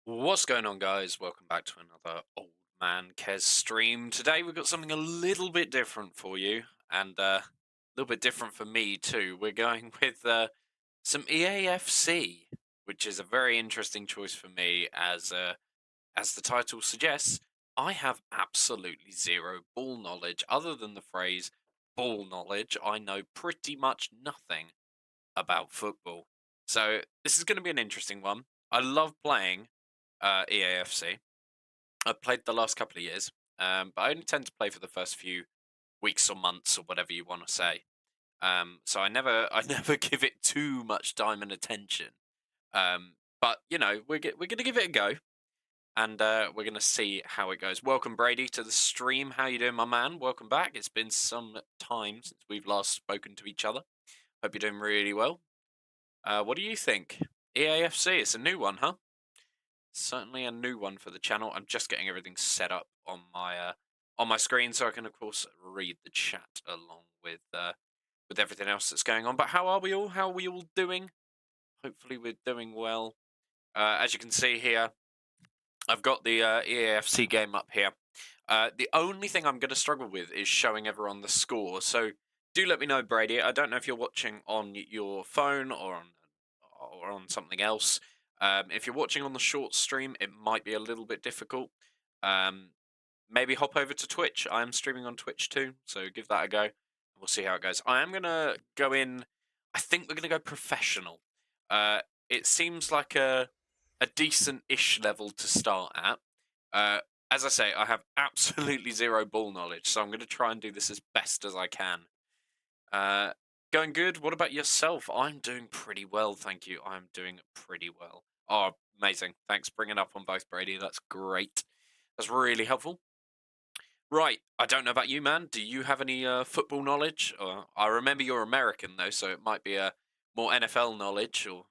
What's going on, guys? Welcome back to another Old Man Kez stream. Today we've got something a little bit different for you, and a little bit different for me too. We're going with some EAFC, which is a very interesting choice for me, as the title suggests. I have absolutely zero ball knowledge, other than the phrase "ball knowledge." I know pretty much nothing about football, so this is going to be an interesting one. I love playing EAFC. I've played the last couple of years, but I only tend to play for the first few weeks or months or whatever you want to say. So I never, I never give it too much time and attention. But you know, we're gonna give it a go, and we're gonna see how it goes. Welcome, Brady, to the stream. How you doing, my man? Welcome back. It's been some time since we've last spoken to each other. Hope you're doing really well. What do you think? EAFC, it's a new one, huh? Certainly a new one for the channel. I'm just getting everything set up on my screen, so I can of course read the chat along with everything else that's going on. But how are we all? How are we all doing? Hopefully we're doing well. As you can see here, I've got the EAFC game up here. The only thing I'm going to struggle with is showing everyone the score. So do let me know, Brady. I don't know if you're watching on your phone or on something else. If you're watching on the short stream, it might be a little bit difficult. Um, Maybe hop over to Twitch. I am streaming on Twitch too, so give that a go. We'll see how it goes. I am gonna go in. I think we're gonna go professional. It seems like a decent-ish level to start at. Uh, as I say, I have absolutely zero ball knowledge, so I'm going to try and do this as best as I can. Uh, Going good. What about yourself? I'm doing pretty well, thank you. I'm doing pretty well. Oh, amazing. Thanks for bringing up on both, Brady. That's great. That's really helpful. Right. I don't know about you, man. Do you have any football knowledge? I remember you're American, though, so it might be a more NFL knowledge, or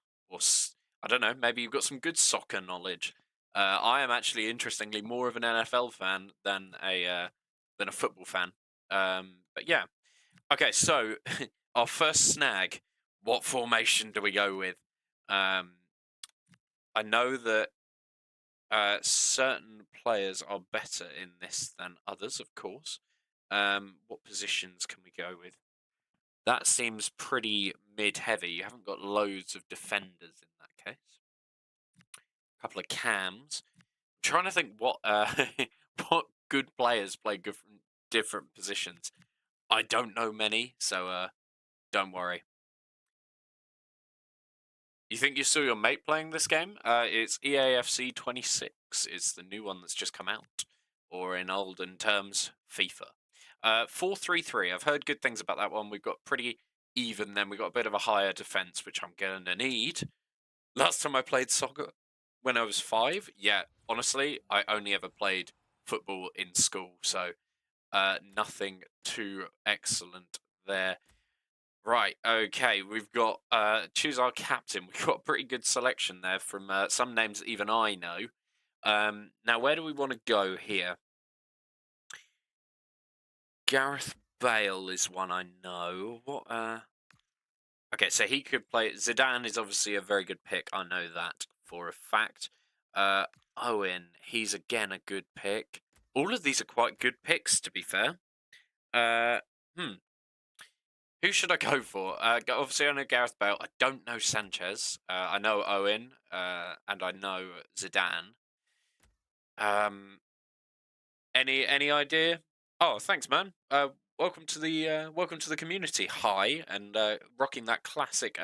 I don't know. Maybe you've got some good soccer knowledge. I am actually, interestingly, more of an NFL fan than a football fan. But yeah. Okay, so our first snag. What formation do we go with? Um, I know that certain players are better in this than others, of course. What positions can we go with? That seems pretty mid-heavy. You haven't got loads of defenders in that case. A couple of cams. I'm trying to think what what good players play different positions. I don't know many, so don't worry. You think you saw your mate playing this game? It's EAFC26. It's the new one that's just come out, or in olden terms, FIFA. 4-3-3. I've heard good things about that one. We've got pretty even. Then we've got a bit of a higher defense, which I'm going to need. Last time I played soccer when I was 5. Yeah, honestly, I only ever played football in school, so nothing too excellent there. Right, okay, we've got choose our captain. We've got a pretty good selection there from some names that even I know. Now, where do we want to go here? Gareth Bale is one I know. What? Okay, so he could play. Zidane is obviously a very good pick. I know that for a fact. Uh, Owen, he's again a good pick. All of these are quite good picks, to be fair. Uh, hmm. Who should I go for? Obviously, I know Gareth Bale. I don't know Sanchez. I know Owen, and I know Zidane. Um, any idea? Oh, thanks, man. Welcome to the community. Hi, and rocking that classic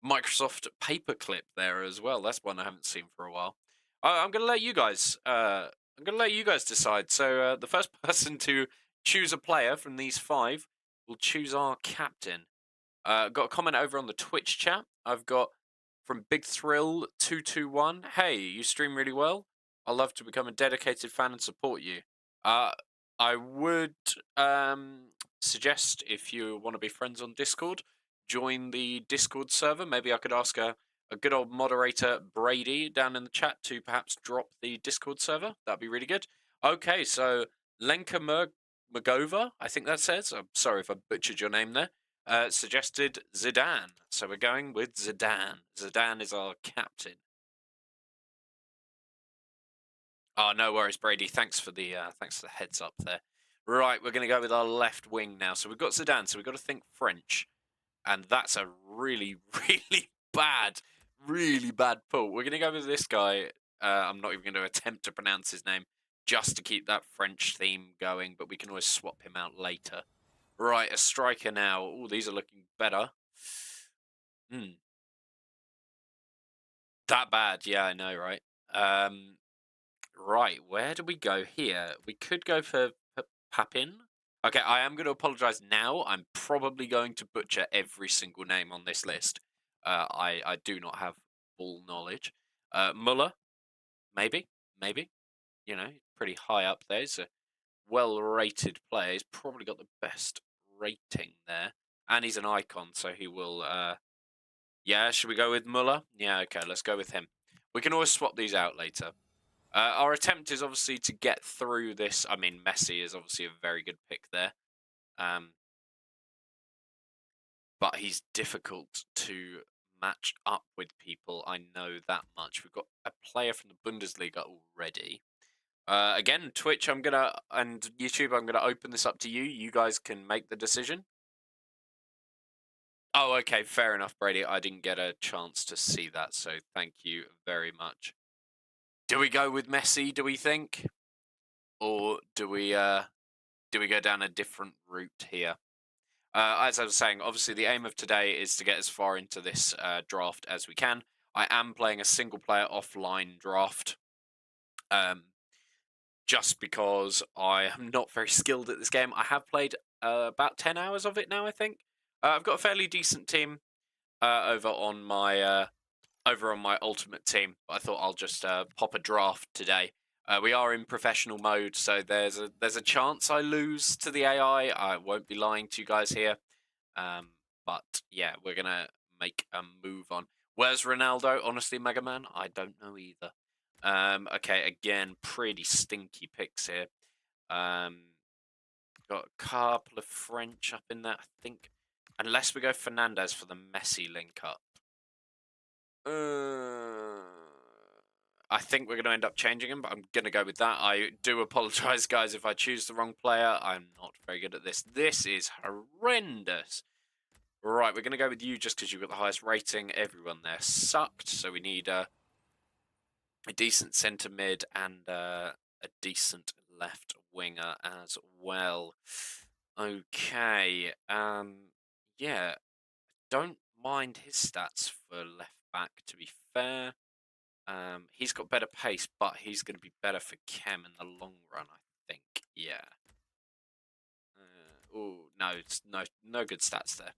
Microsoft paperclip there as well. That's one I haven't seen for a while. I'm gonna let you guys. I'm gonna let you guys decide. So the first person to choose a player from these 5 will choose our captain. Got a comment over on the Twitch chat. I've got from Big Thrill 221. Hey, you stream really well. I'd love to become a dedicated fan and support you. Uh, I would suggest if you want to be friends on Discord, join the Discord server. Maybe I could ask a good old moderator Brady down in the chat to perhaps drop the Discord server. That'd be really good. Okay, so Lenka Magova, I think that says. I'm sorry if I butchered your name there. Suggested Zidane. So we're going with Zidane. Zidane is our captain. Oh, no worries, Brady. Thanks for the heads up there. Right, we're going to go with our left wing now. So we've got Zidane, so we've got to think French, and that's a really, really bad pull. We're going to go with this guy. I'm not even going to attempt to pronounce his name, just to keep that French theme going. But we can always swap him out later. Right, a striker now. Oh, these are looking better. Hmm, that bad? Yeah, I know, right? Um, Right, where do we go here? We could go for Papin. Okay, I am going to apologise now. I'm probably going to butcher every single name on this list. I do not have full knowledge. Muller, maybe. You know, pretty high up there. He's a well-rated player. He's probably got the best rating there, and he's an icon, so he will. Yeah, should we go with Muller? Yeah, okay, let's go with him. We can always swap these out later. Our attempt is obviously to get through this. I mean, Messi is obviously a very good pick there, um, but he's difficult to match up with people. I know that much. We've got a player from the Bundesliga already. Again, Twitch, and YouTube, I'm gonna open this up to you. You guys can make the decision. Oh, okay, fair enough, Brady. I didn't get a chance to see that, so thank you very much. Do we go with Messi? Do we think, or do we go down a different route here? As I was saying, obviously the aim of today is to get as far into this draft as we can. I am playing a single player offline draft, um, just because I am not very skilled at this game. I have played about 10 hours of it now, I think. I've got a fairly decent team over on my ultimate team. I thought I'll just pop a draft today. We are in professional mode, so there's a chance I lose to the AI. I won't be lying to you guys here, um, but yeah, we're gonna make a move on. Where's Ronaldo? Honestly, Mega Man, I don't know either. Okay, again, pretty stinky picks here. Um, got a couple of French up in there, I think, unless we go Fernandez for the Messi link up. I think we're going to end up changing him, but I'm going to go with that. I do apologise, guys, if I choose the wrong player. I'm not very good at this. This is horrendous. Right, we're going to go with you just because you've got the highest rating. Everyone there sucked, so we need a decent centre mid and a decent left winger as well. Okay, yeah, don't mind his stats for left back, to be fair. He's got better pace, but he's going to be better for Chem in the long run, I think. Yeah. Oh no, it's no good stats there.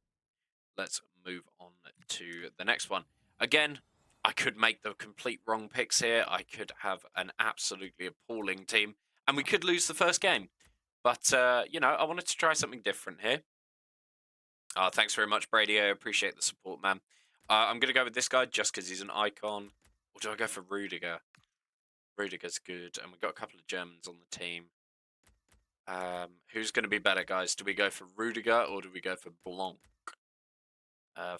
Let's move on to the next one. Again, I could make the complete wrong picks here. I could have an absolutely appalling team, and we could lose the first game. But you know, I wanted to try something different here. Thanks very much, Brady. I appreciate the support, man. I'm going to go with this guy just because he's an icon. Or do I go for Rudiger? Rudiger's good, and we've got a couple of Germans on the team. Who's going to be better, guys? Do we go for Rudiger or do we go for Blanc?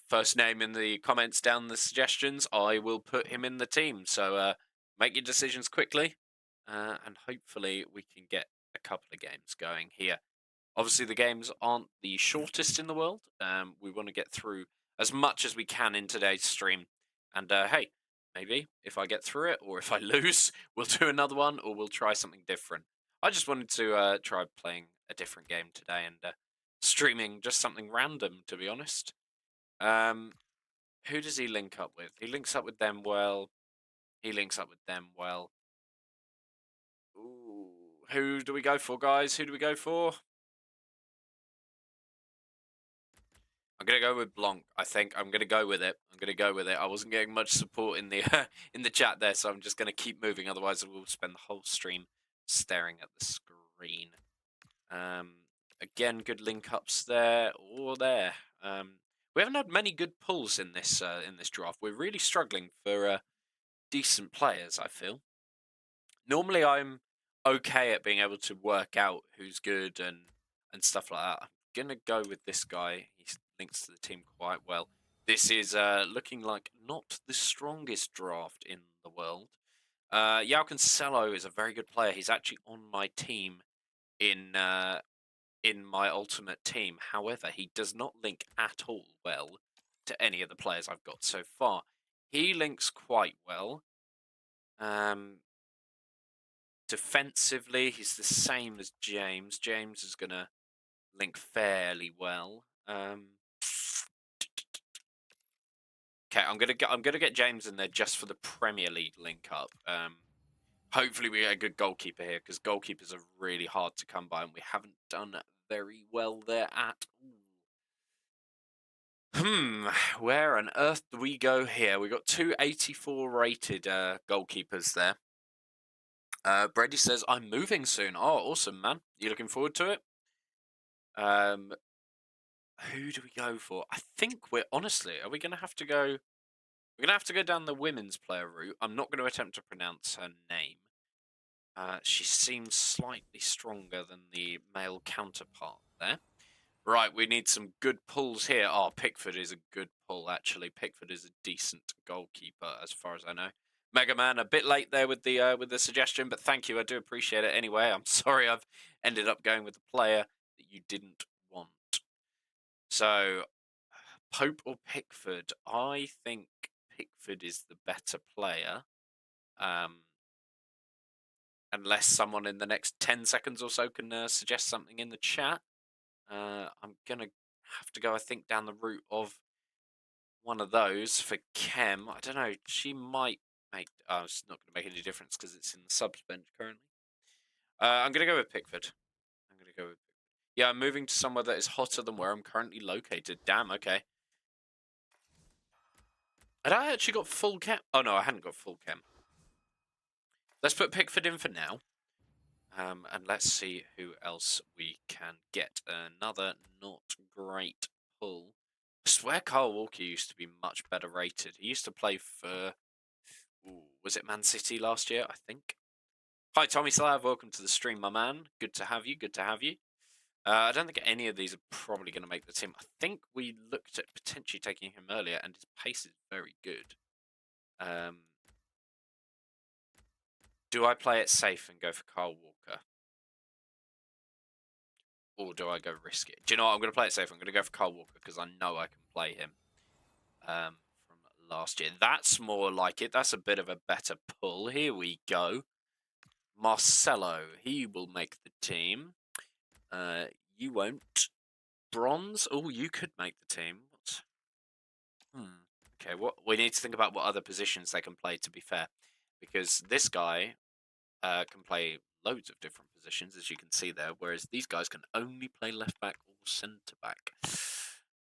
First name in the comments down the suggestions. I will put him in the team. So make your decisions quickly, and hopefully we can get a couple of games going here. Obviously, the games aren't the shortest in the world. We want to get through as much as we can in today's stream. And hey, maybe if I get through it or if I lose, we'll do another one or we'll try something different. I just wanted to try playing a different game today and streaming just something random, to be honest. Um, who does he link up with? He links up with them well. He links up with them well. Ooh, who do we go for, guys? Who do we go for? I'm gonna go with Blanc. I think I'm gonna go with it. I'm gonna go with it. I wasn't getting much support in the in the chat there, so I'm just gonna keep moving. Otherwise, we'll spend the whole stream staring at the screen. Again, good link ups there or there. We haven't had many good pulls in this draft. We're really struggling for decent players, I feel. Normally, I'm okay at being able to work out who's good and stuff like that. I'm gonna go with this guy. He links to the team quite well. This is looking like not the strongest draft in the world. Yao Cancelo is a very good player. He's actually on my team in my ultimate team. However, he does not link at all well to any of the players I've got so far. He links quite well. Defensively, he's the same as James. James is gonna link fairly well. Okay, I'm gonna get James in there just for the Premier League link up. Hopefully we get a good goalkeeper here because goalkeepers are really hard to come by, and we haven't done very well there at all. Where on earth do we go here? We got 284 rated goalkeepers there. Brady says I'm moving soon. Oh, awesome, man! You looking forward to it? Who do we go for? I think we're honestly, are we gonna have to go? We're gonna have to go down the women's player route. I'm not going to attempt to pronounce her name. She seems slightly stronger than the male counterpart there. Right, we need some good pulls here. Oh, Pickford is a good pull, actually. Pickford is a decent goalkeeper, as far as I know. Mega Man, a bit late there with the suggestion, but thank you. I do appreciate it anyway. I'm sorry I've ended up going with the player that you didn't want. So, Pope or Pickford? I think Pickford is the better player. Unless someone in the next 10 seconds or so can suggest something in the chat. I'm going to have to go, I think, down the route of one of those for Kem. I don't know. She might make... Oh, it's not going to make any difference because it's in the subs bench currently. I'm going to go with Pickford. I'm going to go with... Yeah, I'm moving to somewhere that is hotter than where I'm currently located. Damn, okay. Had I actually got full Kem? Oh, no, I hadn't got full Kem. Let's put Pickford in for now. And let's see who else we can get. Another not great pull. I swear Kyle Walker used to be much better rated. He used to play for... Ooh, was it Man City last year, I think? Hi, Tommy Slav. Welcome to the stream, my man. Good to have you. Good to have you. I don't think any of these are probably going to make the team. I think we looked at potentially taking him earlier, and his pace is very good. Do I play it safe and go for Kyle Walker? Or do I go risk it? Do you know what? I'm going to play it safe. I'm going to go for Kyle Walker because I know I can play him from last year. That's more like it. That's a bit of a better pull. Here we go. Marcelo. He will make the team. You won't. Bronze. Oh, you could make the team. Okay, we need to think about what other positions they can play, to be fair. Because this guy can play loads of different positions, as you can see there, whereas these guys can only play left back or centre back.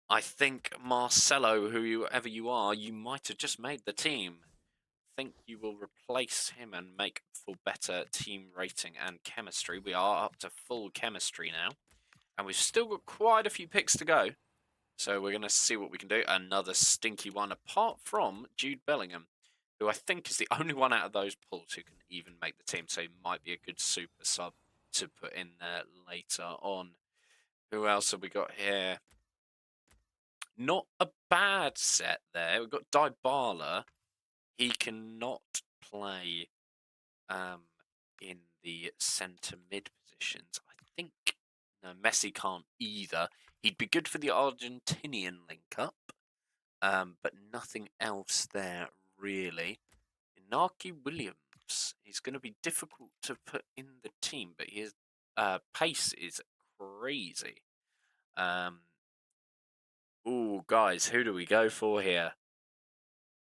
I think Marcelo, whoever you are, you might have just made the team. I think you will replace him and make for better team rating and chemistry. We are up to full chemistry now, and we've still got quite a few picks to go. So we're going to see what we can do. Another stinky one, apart from Jude Bellingham, who I think is the only one out of those pulls who can even make the team. So he might be a good super sub to put in there later on. Who else have we got here? Not a bad set there. We've got Dybala. He cannot play in the centre mid positions. I think no, Messi can't either. He'd be good for the Argentinian link-up, but nothing else there, really. Inaki Williams, he's going to be difficult to put in the team, but his pace is crazy. Ooh, guys, who do we go for here?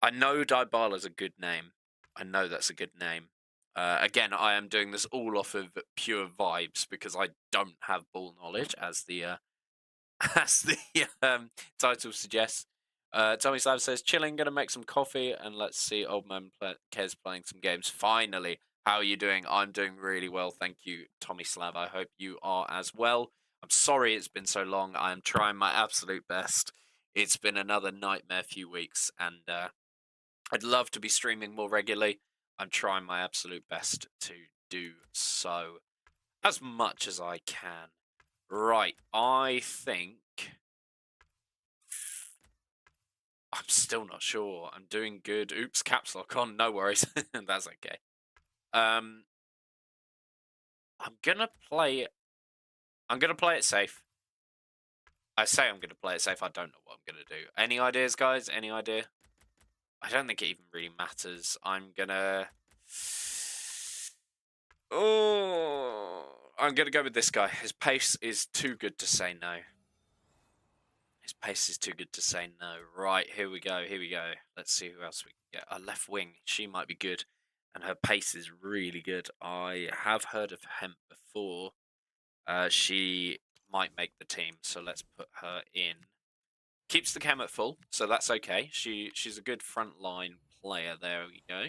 I know Dybala's a good name. I know that's a good name. Again, I am doing this all off of pure vibes because I don't have ball knowledge, as the as the title suggests. Tommy Slav says, chilling, gonna make some coffee, and let's see old man Kez playing some games. Finally, how are you doing? I'm doing really well, thank you, Tommy Slav. I hope you are as well. I'm sorry it's been so long. I am trying my absolute best. It's been another nightmare few weeks, and I'd love to be streaming more regularly. I'm trying my absolute best to do so as much as I can. Right, I think... I'm still not sure. I'm doing good. Oops, caps lock on. No worries. That's okay. I'm gonna play. I'm gonna play it safe. I say I'm gonna play it safe. I don't know what I'm gonna do. Any ideas, guys? Any idea? I don't think it even really matters. I'm gonna. Oh, I'm gonna go with this guy. His pace is too good to say no. His pace is too good to say no. Right, here we go. Here we go. Let's see who else we can get. A left wing. She might be good, and her pace is really good. I have heard of Hemp before. She might make the team, so let's put her in. Keeps the cam at full, so that's okay. She's a good frontline player. There we go.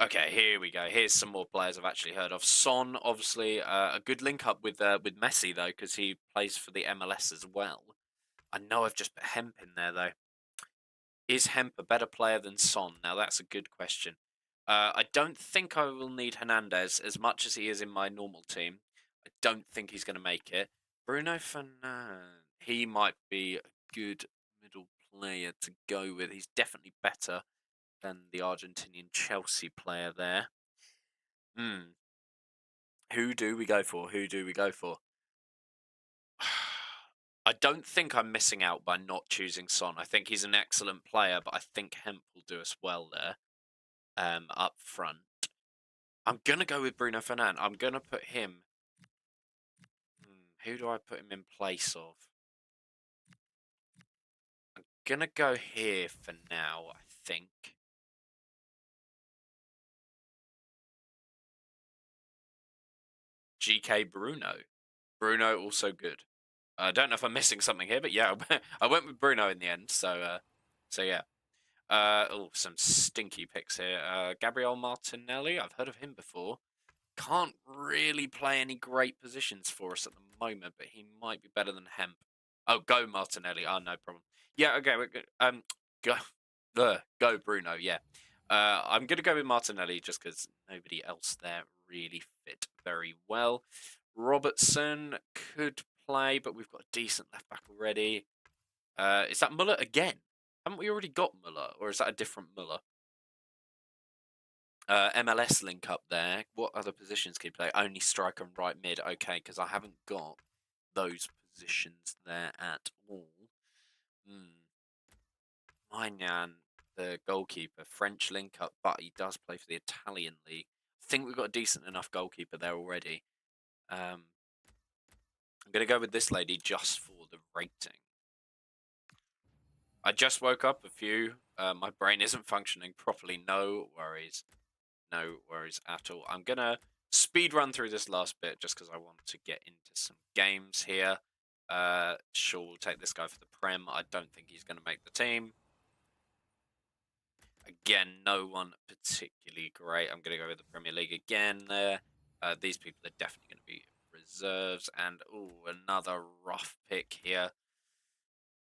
Okay, here we go. Here's some more players I've actually heard of. Son, obviously, a good link up with Messi though, because he plays for the MLS as well. I know I've just put Hemp in there though. Is Hemp a better player than Son? Now that's a good question. I don't think I will need Hernandez as much as he is in my normal team. I don't think he's going to make it. Bruno Fernandes, he might be a good middle player to go with. He's definitely better than the Argentinian Chelsea player there. Who do we go for? Who do we go for? I don't think I'm missing out by not choosing Son. I think he's an excellent player, but I think Hemp will do us well there up front. I'm going to go with Bruno Fernandes. I'm going to put him... who do I put him in place of? I'm going to go here for now, I think. GK Bruno. Bruno also good. I don't know if I'm missing something here, but yeah, I went with Bruno in the end. So yeah. Oh, some stinky picks here. Gabriel Martinelli. I've heard of him before. Can't really play any great positions for us at the moment, but he might be better than Hemp. Oh, go Martinelli. Oh, no problem. Yeah, okay. We're good. Go Bruno. Yeah. I'm gonna go with Martinelli just because nobody else there really fit very well. Robertson could play, but we've got a decent left back already. Is that Muller again? Haven't we already got Muller, or is that a different Muller? MLS link up there. What other positions can you play? Only striker and right mid. Okay, because I haven't got those positions there at all. Mainan, the goalkeeper, French link up, but he does play for the Italian league. I think we've got a decent enough goalkeeper there already. I'm going to go with this lady just for the rating. I just woke up a few. My brain isn't functioning properly. No worries. No worries at all. I'm going to speed run through this last bit just because I want to get into some games here. Sure, we'll take this guy for the Prem. I don't think he's going to make the team. Again, no one particularly great. I'm going to go with the Premier League again there. These people are definitely going to be reserves. And, another rough pick here.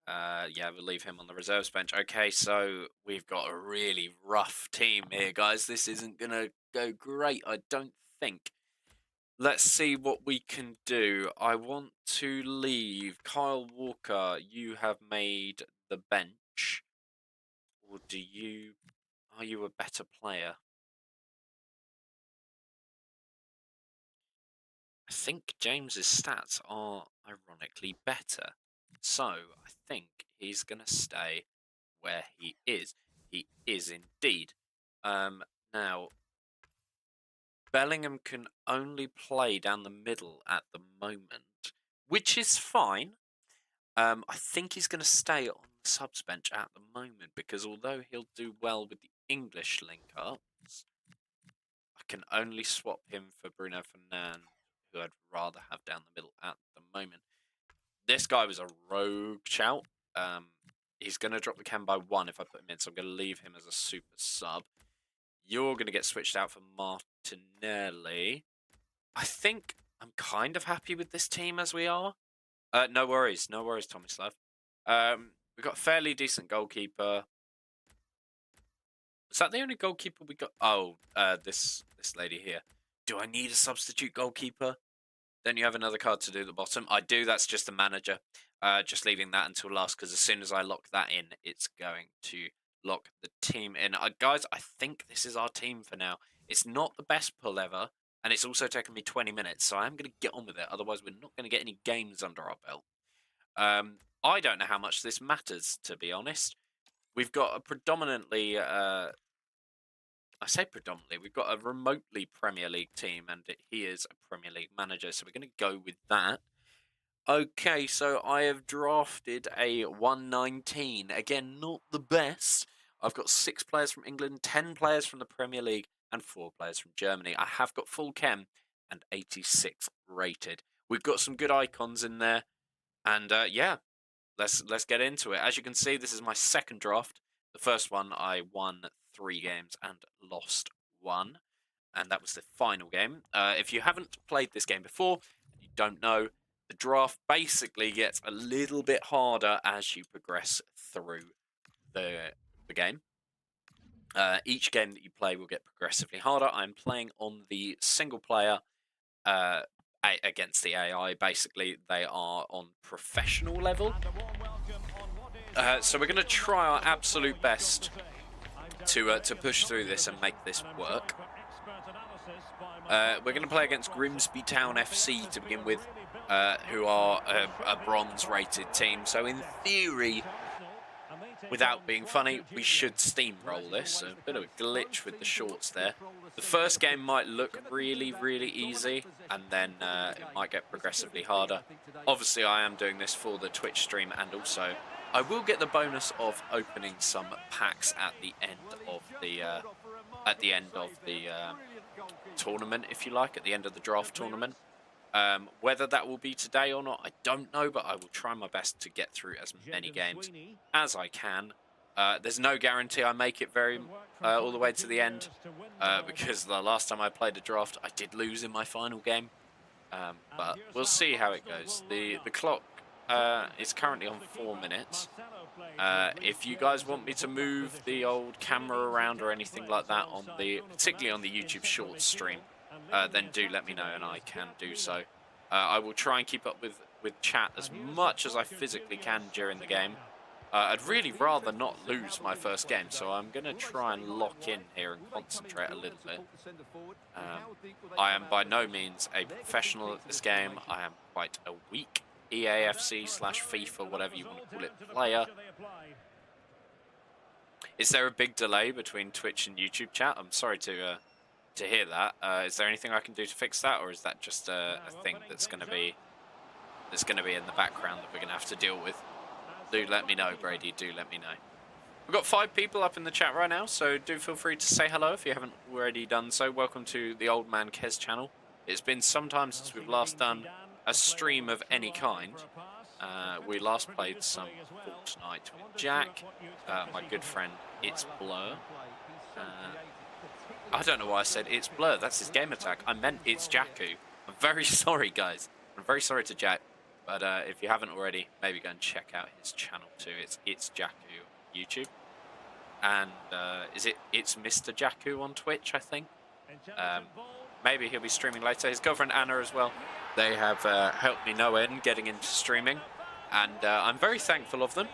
Yeah, we'll leave him on the reserves bench. Okay, so we've got a really rough team here, guys. This isn't going to go great, I don't think. Let's see what we can do. I want to leave. Kyle Walker, you have made the bench. Or are you a better player? I think James's stats are ironically better. So I think he's going to stay where he is. He is indeed. Now, Bellingham can only play down the middle at the moment, which is fine. I think he's going to stay on the subs bench at the moment because although he'll do well with the English link-ups, I can only swap him for Bruno Fernandes, who I'd rather have down the middle at the moment. This guy was a rogue shout. He's going to drop the cam by 1 if I put him in, so I'm going to leave him as a super sub. You're going to get switched out for Martinelli. I think I'm kind of happy with this team as we are. No worries, Tomislav. We've got a fairly decent goalkeeper. Is that the only goalkeeper we got? Oh, this lady here. Do I need a substitute goalkeeper? Then you have another card to do at the bottom. I do. That's just the manager. Just leaving that until last because as soon as I lock that in, it's going to lock the team in. Guys, I think this is our team for now. It's not the best pull ever, and it's also taken me 20 minutes, so I'm going to get on with it. Otherwise, we're not going to get any games under our belt. I don't know how much this matters, to be honest. We've got a predominantly, I say predominantly, we've got a remotely Premier League team, and he is a Premier League manager, so we're going to go with that. Okay, so I have drafted a 119. Again, not the best. I've got 6 players from England, 10 players from the Premier League, and 4 players from Germany. I have got full chem and 86 rated. We've got some good icons in there, and yeah, let's get into it. As you can see, this is my second draft. The first one I won 3 games and lost 1, and that was the final game. If you haven't played this game before, and you don't know, the draft basically gets a little bit harder as you progress through the game. Each game that you play will get progressively harder. I'm playing on the single player against the AI. Basically, they are on professional level. So we're going to try our absolute best to push through this and make this work. We're going to play against Grimsby Town FC to begin with, who are a bronze-rated team. So in theory, without being funny, we should steamroll this. A bit of a glitch with the shorts there. The first game might look really, really easy, and then it might get progressively harder. Obviously, I am doing this for the Twitch stream, and also I will get the bonus of opening some packs at the end of the tournament, if you like, at the end of the draft tournament. Whether that will be today or not, I don't know, but I will try my best to get through as many games as I can. There's no guarantee I make it all the way to the end, because the last time I played a draft, I did lose in my final game. But we'll see how it goes. The clock is currently on 4 minutes. If you guys want me to move the old camera around or anything like that, particularly on the YouTube Shorts stream, then do let me know and I can do so. I will try and keep up with chat as much as I physically can during the game. I'd really rather not lose my first game, so I'm going to try and lock in here and concentrate a little bit. I am by no means a professional at this game. I am quite a weak EAFC/FIFA, whatever you want to call it, player. Is there a big delay between Twitch and YouTube chat? I'm sorry to hear that. Is there anything I can do to fix that, or is that just a thing that's going to be in the background that we're going to have to deal with? Do let me know, Brady. Do let me know. We've got 5 people up in the chat right now, so do feel free to say hello if you haven't already done so. Welcome to the Old Man Kez channel. It's been some time since we've last done a stream of any kind. We last played some Fortnite with Jack, my good friend It's Blur. I don't know why I said It's Blur. That's his game attack. I meant It's Jakku. I'm very sorry, guys. I'm very sorry to Jack. But if you haven't already, maybe go and check out his channel too. It's Jakku on YouTube. And it's Mr. Jakku on Twitch, I think. Maybe he'll be streaming later. His girlfriend Anna as well. They have helped me no end getting into streaming. And I'm very thankful of them.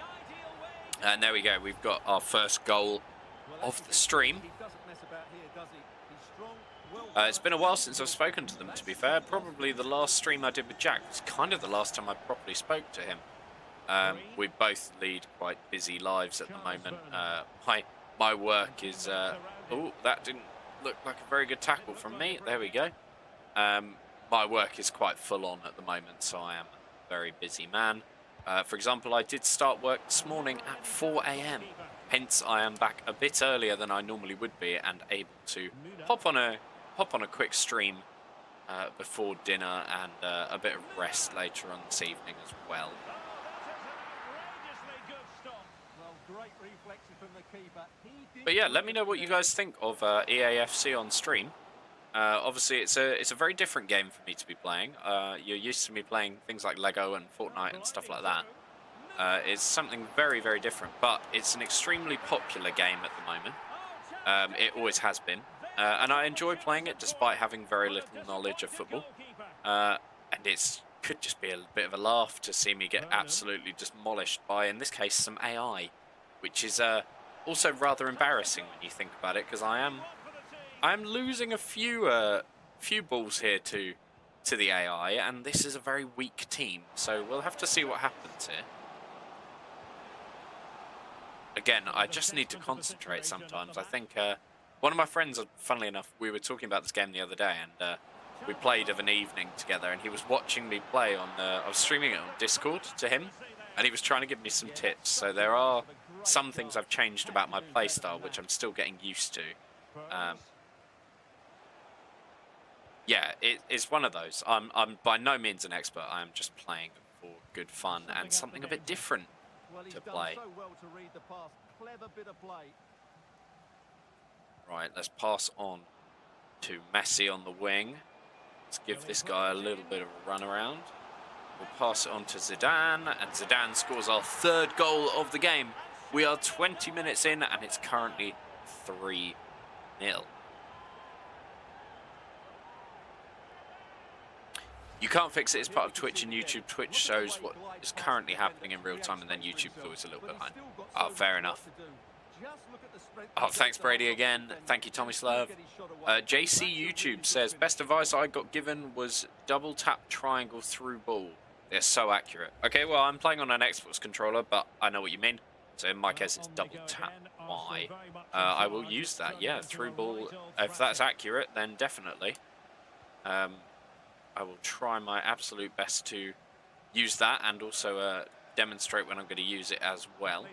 And there we go. We've got our first goal of the stream. It's been a while since I've spoken to them, to be fair. Probably the last stream I did with Jack was kind of the last time I properly spoke to him. We both lead quite busy lives at the moment. My work is... oh, that didn't look like a very good tackle from me. There we go. My work is quite full on at the moment, so I am a very busy man. For example, I did start work this morning at 4 AM. Hence, I am back a bit earlier than I normally would be and able to hop on a quick stream before dinner and a bit of rest later on this evening as well. But yeah, let me know what you guys think of EAFC on stream. Obviously, it's a very different game for me to be playing. You're used to me playing things like Lego and Fortnite and stuff like that. It's something very, very different, but it's an extremely popular game at the moment. It always has been. And I enjoy playing it despite having very little knowledge of football. And it could just be a bit of a laugh to see me get absolutely demolished by, in this case, some AI, which is also rather embarrassing when you think about it, because I'm losing a few balls here to the AI, and this is a very weak team. So we'll have to see what happens here. Again, I just need to concentrate sometimes. I think one of my friends, funnily enough, we were talking about this game the other day, and we played of an evening together, and he was watching me play on. I was streaming it on Discord to him, and he was trying to give me some tips. So there are some things I've changed about my playstyle, which I'm still getting used to. Yeah, it's one of those. I'm by no means an expert. I am just playing for good fun and something a bit different to play. Right, let's pass on to Messi on the wing. Let's give this guy a little bit of a run around. We'll pass it on to Zidane, and Zidane scores our third goal of the game. We are 20 minutes in, and it's currently 3-0. You can't fix it as part of Twitch and YouTube. Twitch shows what is currently happening in real time, and then YouTube is always a little bit behind. Oh, fair enough. Oh, thanks, Brady, again. Thank you, Tommy Slav. JC YouTube says, best advice I got given was double tap triangle through ball. They're so accurate. Okay, well, I'm playing on an Xbox controller, but I know what you mean. So in my case, it's double tap Y. I will use that, yeah, through ball. If that's accurate, then definitely. I will try my absolute best to use that and also demonstrate when I'm going to use it as well.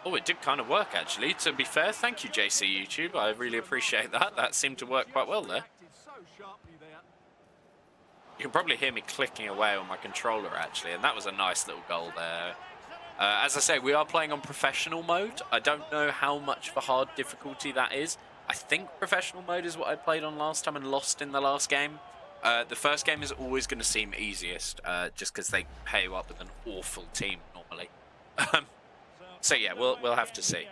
Oh, it did kind of work, actually, to be fair. Thank you, JC YouTube. I really appreciate that. That seemed to work quite well there. You can probably hear me clicking away on my controller, actually, and that was a nice little goal there. As I say, we are playing on professional mode. I don't know how much of a hard difficulty that is. I think professional mode is what I played on last time and lost in the last game. The first game is always going to seem easiest, just because they pair you up with an awful team normally. So yeah, we'll have to see.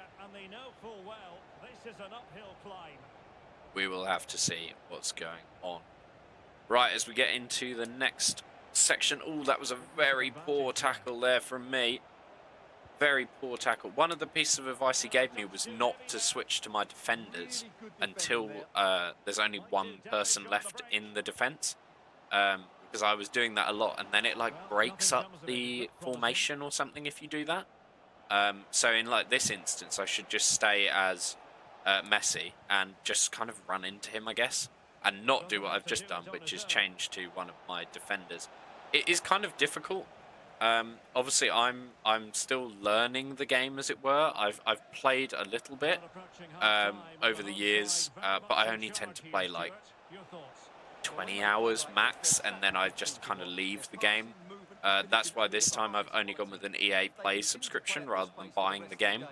We will have to see what's going on. Right, as we get into the next section. Oh, that was a very poor tackle there from me. Very poor tackle. One of the pieces of advice he gave me was not to switch to my defenders until there's only one person left in the defense. Because I was doing that a lot, and then it like breaks up the formation or something if you do that. So in like this instance, I should just stay as Messi and just kind of run into him, I guess, and not do what I've just done, which is change to one of my defenders. It is kind of difficult. Obviously, I'm still learning the game, as it were. I've played a little bit over the years, but I only tend to play like 20 hours max, and then I just kind of leave the game. That's why this time I've only gone with an EA Play subscription rather than buying the game.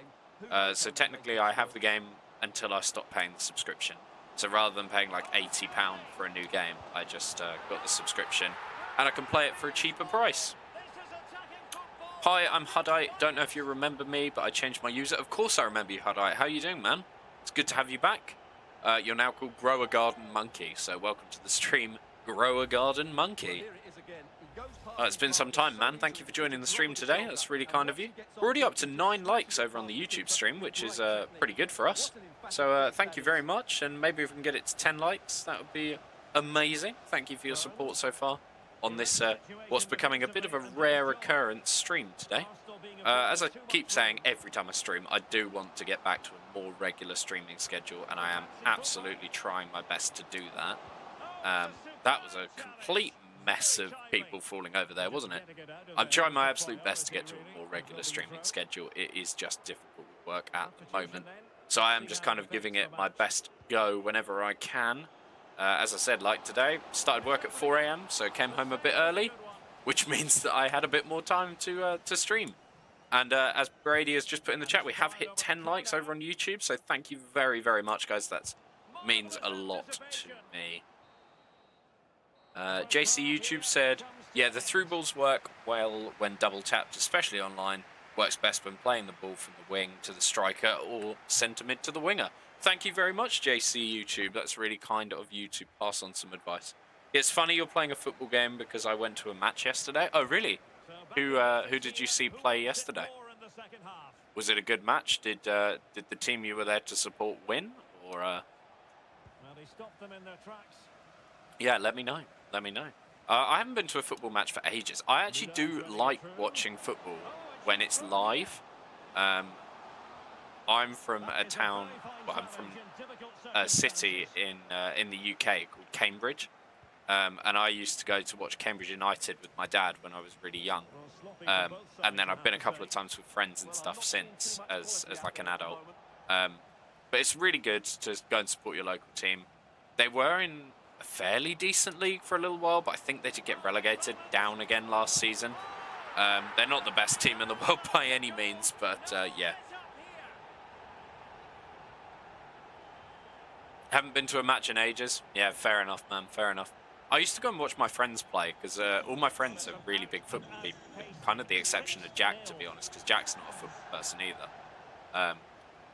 So technically I have the game until I stop paying the subscription. So rather than paying like £80 for a new game, I just got the subscription and I can play it for a cheaper price. Hi, I'm Huddite. Don't know if you remember me, but I changed my user. Of course I remember you, Huddite. How are you doing, man? It's good to have you back. You're now called Grow a Garden Monkey, so welcome to the stream, Grow a Garden Monkey. It's been some time, man. Thank you for joining the stream today. That's really kind of you. We're already up to 9 likes over on the YouTube stream, which is pretty good for us. So thank you very much, and maybe if we can get it to 10 likes, that would be amazing. Thank you for your support so far on this, what's becoming a bit of a rare occurrence stream today. As I keep saying every time I stream, I do want to get back to a more regular streaming schedule, and I am absolutely trying my best to do that. That was a complete mess of people falling over there, wasn't it? I'm trying my absolute best to get to a more regular streaming schedule. It is just difficult work at the moment. So I am just kind of giving it my best go whenever I can. As I said, like today, started work at 4 AM, so came home a bit early, which means that I had a bit more time to stream. And as Brady has just put in the chat, we have hit 10 likes over on YouTube, so thank you very, very much, guys. That means a lot to me. JC YouTube said, yeah, the through balls work well when double tapped, especially online. Works best when playing the ball from the wing to the striker or centre mid to the winger. Thank you very much, JC YouTube. That's really kind of you to pass on some advice. It's funny you're playing a football game because I went to a match yesterday. Oh, really? Who did you see play yesterday? Was it a good match? Did the team you were there to support win? Or Well, he stopped them in their tracks. yeah, let me know. Let me know. I haven't been to a football match for ages. I actually do like watching football when it's live. I'm from a town. Well, I'm from a city in the UK called Cambridge. And I used to go to watch Cambridge United with my dad when I was really young. And then I've been a couple of times with friends and stuff since, as like an adult. But it's really good to go and support your local team. They were in a fairly decent league for a little while, but I think they did get relegated down again last season. They're not the best team in the world by any means, but yeah. Haven't been to a match in ages. Yeah, fair enough, man, fair enough. I used to go and watch my friends play, because all my friends are really big football people. Kind of the exception of Jack, to be honest, because Jack's not a football person either.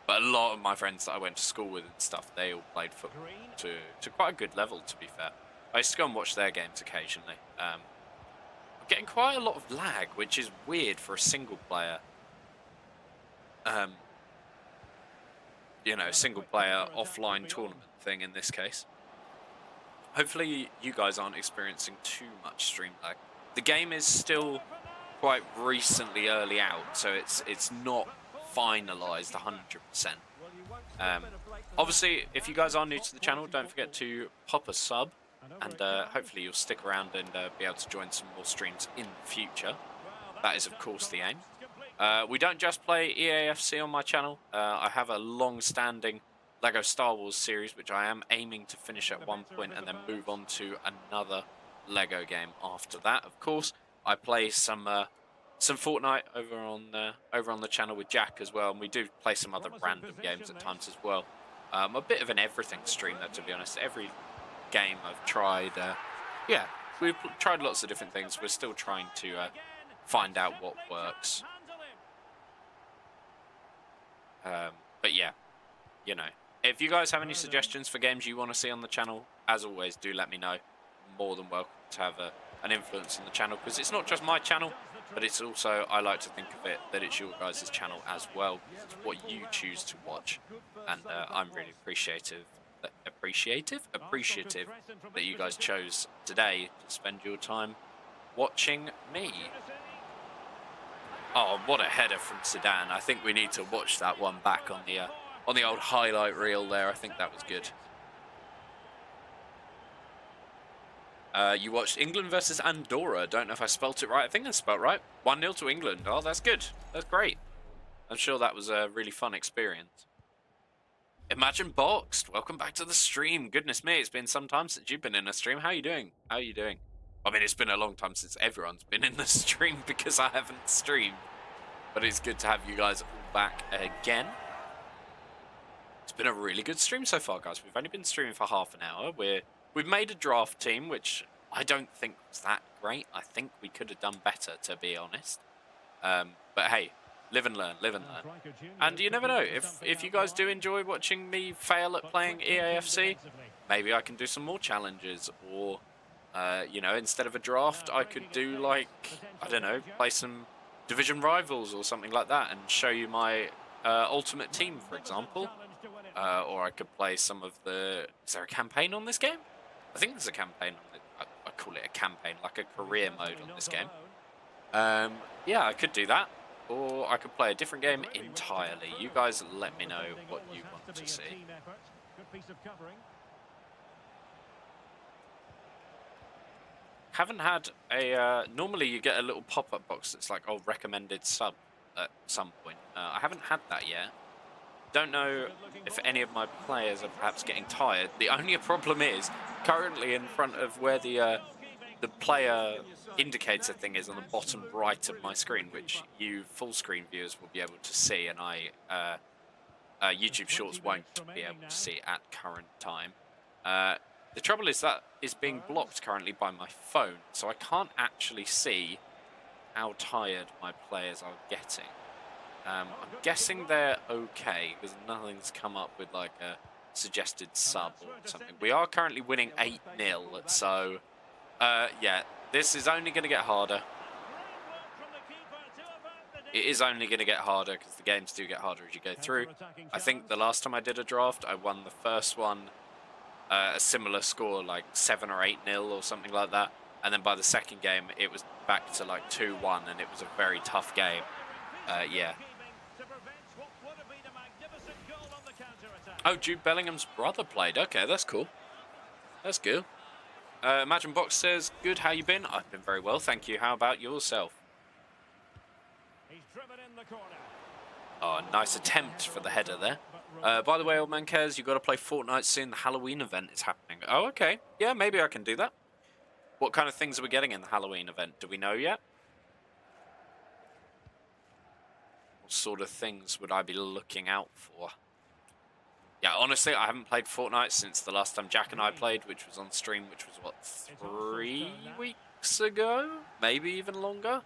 But a lot of my friends that I went to school with and stuff, they all played football to quite a good level, to be fair. I used to go and watch their games occasionally. I'm getting quite a lot of lag, which is weird for a single player. You know, single player offline tournament thing in this case. Hopefully you guys aren't experiencing too much stream lag. The game is still quite recently early out, so it's not finalized 100%. Obviously, if you guys are new to the channel, don't forget to pop a sub, and hopefully you'll stick around and be able to join some more streams in the future. That is, of course, the aim. We don't just play EAFC on my channel. I have a long-standing LEGO Star Wars series, which I am aiming to finish at one point and then move on to another LEGO game after that. Of course, I play some Fortnite over on the channel with Jack as well, and we do play some other random games at times as well. A bit of an everything streamer, to be honest. Every game I've tried, yeah, we've tried lots of different things. We're still trying to find out what works. But yeah, you know, if you guys have any suggestions for games you want to see on the channel, as always, do let me know. More than welcome to have an influence in the channel, because it's not just my channel, but it's also, I like to think of it, that it's your guys' channel as well. It's what you choose to watch, and I'm really appreciative that you guys chose today to spend your time watching me. Oh, what a header from Sedan. I think we need to watch that one back on the old highlight reel there. I think that was good. You watched England versus Andorra. Don't know if I spelt it right. I think I spelt right. 1-0 to England. Oh, that's good. That's great. I'm sure that was a really fun experience. Imagine Boxed. Welcome back to the stream. Goodness me, it's been some time since you've been in a stream. How are you doing? How are you doing? I mean, it's been a long time since everyone's been in the stream because I haven't streamed. But it's good to have you guys all back again. It's been a really good stream so far, guys. We've only been streaming for half an hour. We've made a draft team, which I don't think was that great. I think we could have done better, to be honest. But hey, live and learn, live and learn. And you never know, if you guys do enjoy watching me fail at playing EAFC, maybe I can do some more challenges, or you know, instead of a draft, I could do, like, I don't know, play some division rivals or something like that and show you my ultimate team, for example. Or I could play some of the... Is there a campaign on this game? I think there's a campaign on it. I call it a campaign, like a career mode on this game. Yeah, I could do that. Or I could play a different game entirely. You guys let me know what you want to see. Haven't had a... normally you get a little pop-up box that's like, oh, recommended sub at some point. I haven't had that yet. Don't know if any of my players are perhaps getting tired. The only problem is, currently in front of where the player indicator thing is on the bottom right of my screen, which you full screen viewers will be able to see, and YouTube Shorts won't be able to see at current time. The trouble is that is being blocked currently by my phone, so I can't actually see how tired my players are getting. I'm guessing they're okay, because nothing's come up with like a suggested sub or something. We are currently winning 8-0, so yeah, this is only going to get harder. It is only going to get harder because the games do get harder as you go through. Counter-attacking I think the chance. last time I did a draft, I won the first one a similar score, like 7 or 8-0 or something like that. And then by the second game, it was back to like 2-1, and it was a very tough game. Yeah. To prevent what would have been a magnificent goal on the counter-attack. Oh, Jude Bellingham's brother played. Okay, that's cool. That's good. Imagine Box says, good, how you been? I've been very well, thank you. How about yourself? He's driven in the corner. Oh, nice attempt for the header there. By the way, old man cares, you've got to play Fortnite soon. The Halloween event is happening. Oh, okay. Yeah, maybe I can do that. What kind of things are we getting in the Halloween event? Do we know yet? What sort of things would I be looking out for? Yeah, honestly, I haven't played Fortnite since the last time Jack and I played, which was on stream, which was, what, 3 weeks ago? Maybe even longer?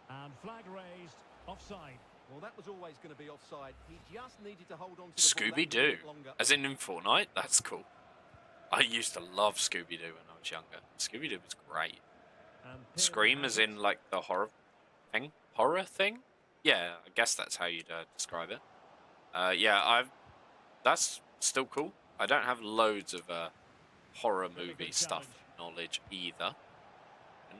And flag raised, offside. Well, that was always going to be offside. He just needed to hold on to the ball Scooby-Doo. that bit longer. As in Fortnite? That's cool. I used to love Scooby-Doo when I was younger. Scooby-Doo was great. And Scream as in, like, the horror thing? Horror thing? Yeah, I guess that's how you'd describe it. Yeah, that's still cool. I don't have loads of horror movie stuff knowledge either.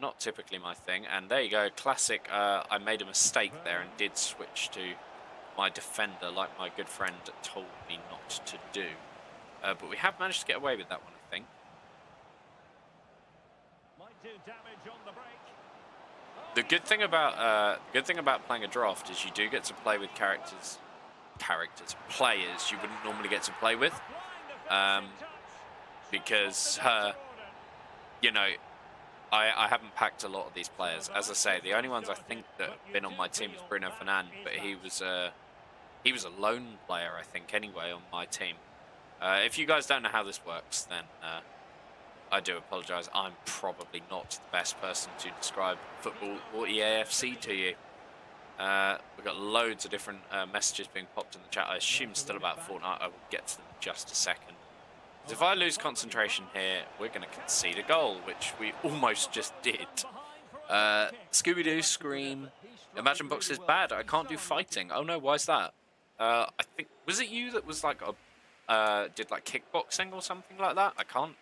Not typically my thing. And there you go, classic. I made a mistake there and did switch to my defender like my good friend told me not to do. But we have managed to get away with that one, I think. might do damage on the break. The good thing about playing a draft is you do get to play with players you wouldn't normally get to play with, because you know, I haven't packed a lot of these players. As I say, the only ones I think that have been on my team is Bruno Fernandes, but he was a lone player, I think, anyway, on my team. If you guys don't know how this works, then I do apologise. I'm probably not the best person to describe football or EAFC to you. We've got loads of different messages being popped in the chat. I assume still about Fortnite. I will get to them in just a second. If I lose concentration here, we're going to concede a goal, which we almost just did. Scooby-Doo, Scream. Imagine Box is bad. I can't do fighting. Oh no, why is that? I think, was it you that was like did like kickboxing or something like that? I can't.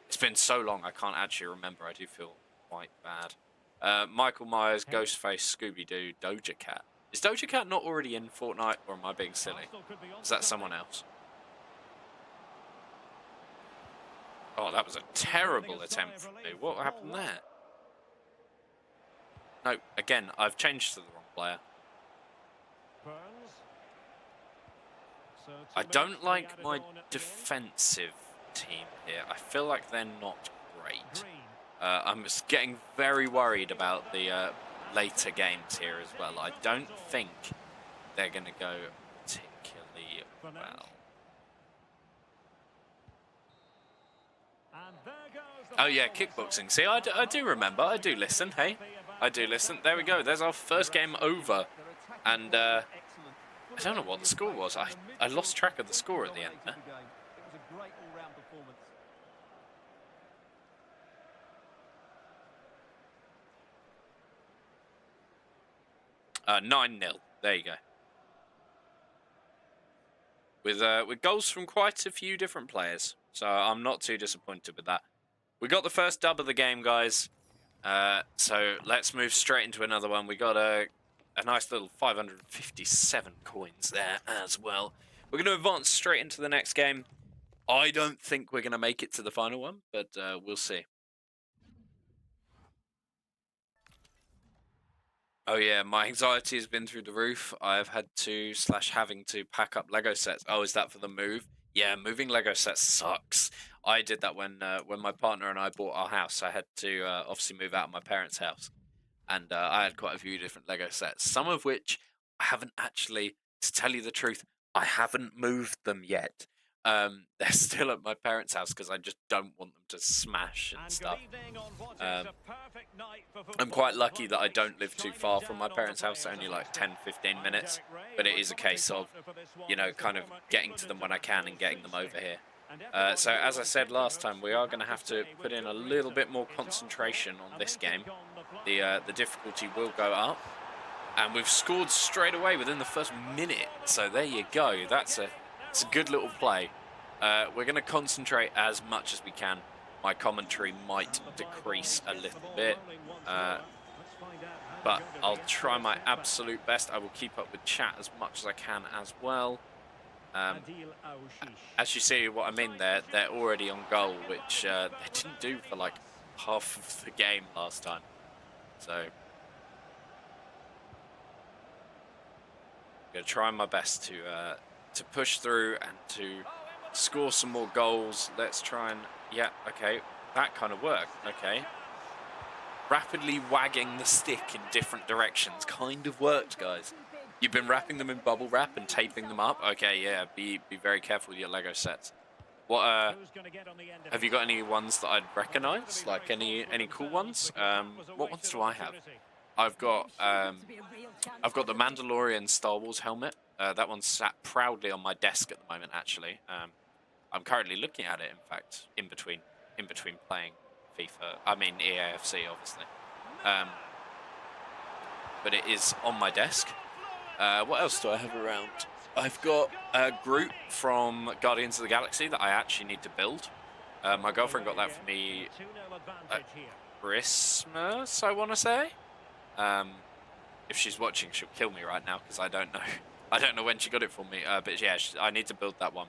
It's been so long, I can't actually remember. I do feel quite bad. Michael Myers, Ghostface, Scooby-Doo, Doja Cat. Is Doja Cat not already in Fortnite, or am I being silly? Is that someone else? Oh, that was a terrible attempt from me. What happened there? No, again, I've changed to the wrong player. I don't like my defensive team here. I feel like they're not great. I'm getting very worried about the later games here as well. I don't think they're going to go particularly well. Oh yeah, kickboxing. See, I do remember. I do listen. Hey, I do listen. There we go. There's our first game over. And I don't know what the score was. I lost track of the score at the end. It was a great all-round performance. 9-0. There you go. With goals from quite a few different players. So I'm not too disappointed with that. We got the first dub of the game, guys. So let's move straight into another one. We got a nice little 557 coins there as well. We're going to advance straight into the next game. I don't think we're going to make it to the final one, but we'll see. Oh yeah, my anxiety has been through the roof. I've had to / having to pack up Lego sets. Oh, is that for the move? Yeah, moving Lego sets sucks. I did that when my partner and I bought our house. I had to obviously move out of my parents' house. And I had quite a few different Lego sets, some of which I haven't actually, to tell you the truth, I haven't moved them yet. They're still at my parents' house because I just don't want them to smash and stuff. I'm quite lucky that I don't live too far from my parents' house, only like 10-15 minutes. But it is a case of, you know, kind of getting to them when I can and getting them over here. So as I said last time, we are going to have to put in a little bit more concentration on this game. the difficulty will go up. And we've scored straight away within the first minute. So there you go. It's a good little play. We're going to concentrate as much as we can. My commentary might decrease a little bit. But I'll try my absolute best. I will keep up with chat as much as I can as well. As you see what I mean there, they're already on goal, which they didn't do for like half of the game last time. So I'm going to try my best to push through and to score some more goals. Let's try and, yeah, okay, that kind of worked, okay. Rapidly wagging the stick in different directions kind of worked, guys. You've been wrapping them in bubble wrap and taping them up? Okay, yeah, be very careful with your Lego sets. What, have you got any ones that I'd recognize? Like any cool ones? What ones do I have? I've got the Mandalorian Star Wars helmet. That one's sat proudly on my desk at the moment, actually. I'm currently looking at it, in fact, in between playing FIFA. I mean EAFC, obviously. But it is on my desk. What else do I have around? I've got Groot from Guardians of the Galaxy that I actually need to build. My girlfriend got that for me at Christmas, I want to say. If she's watching, she'll kill me right now because I don't know. I don't know when she got it for me. But yeah, I need to build that one.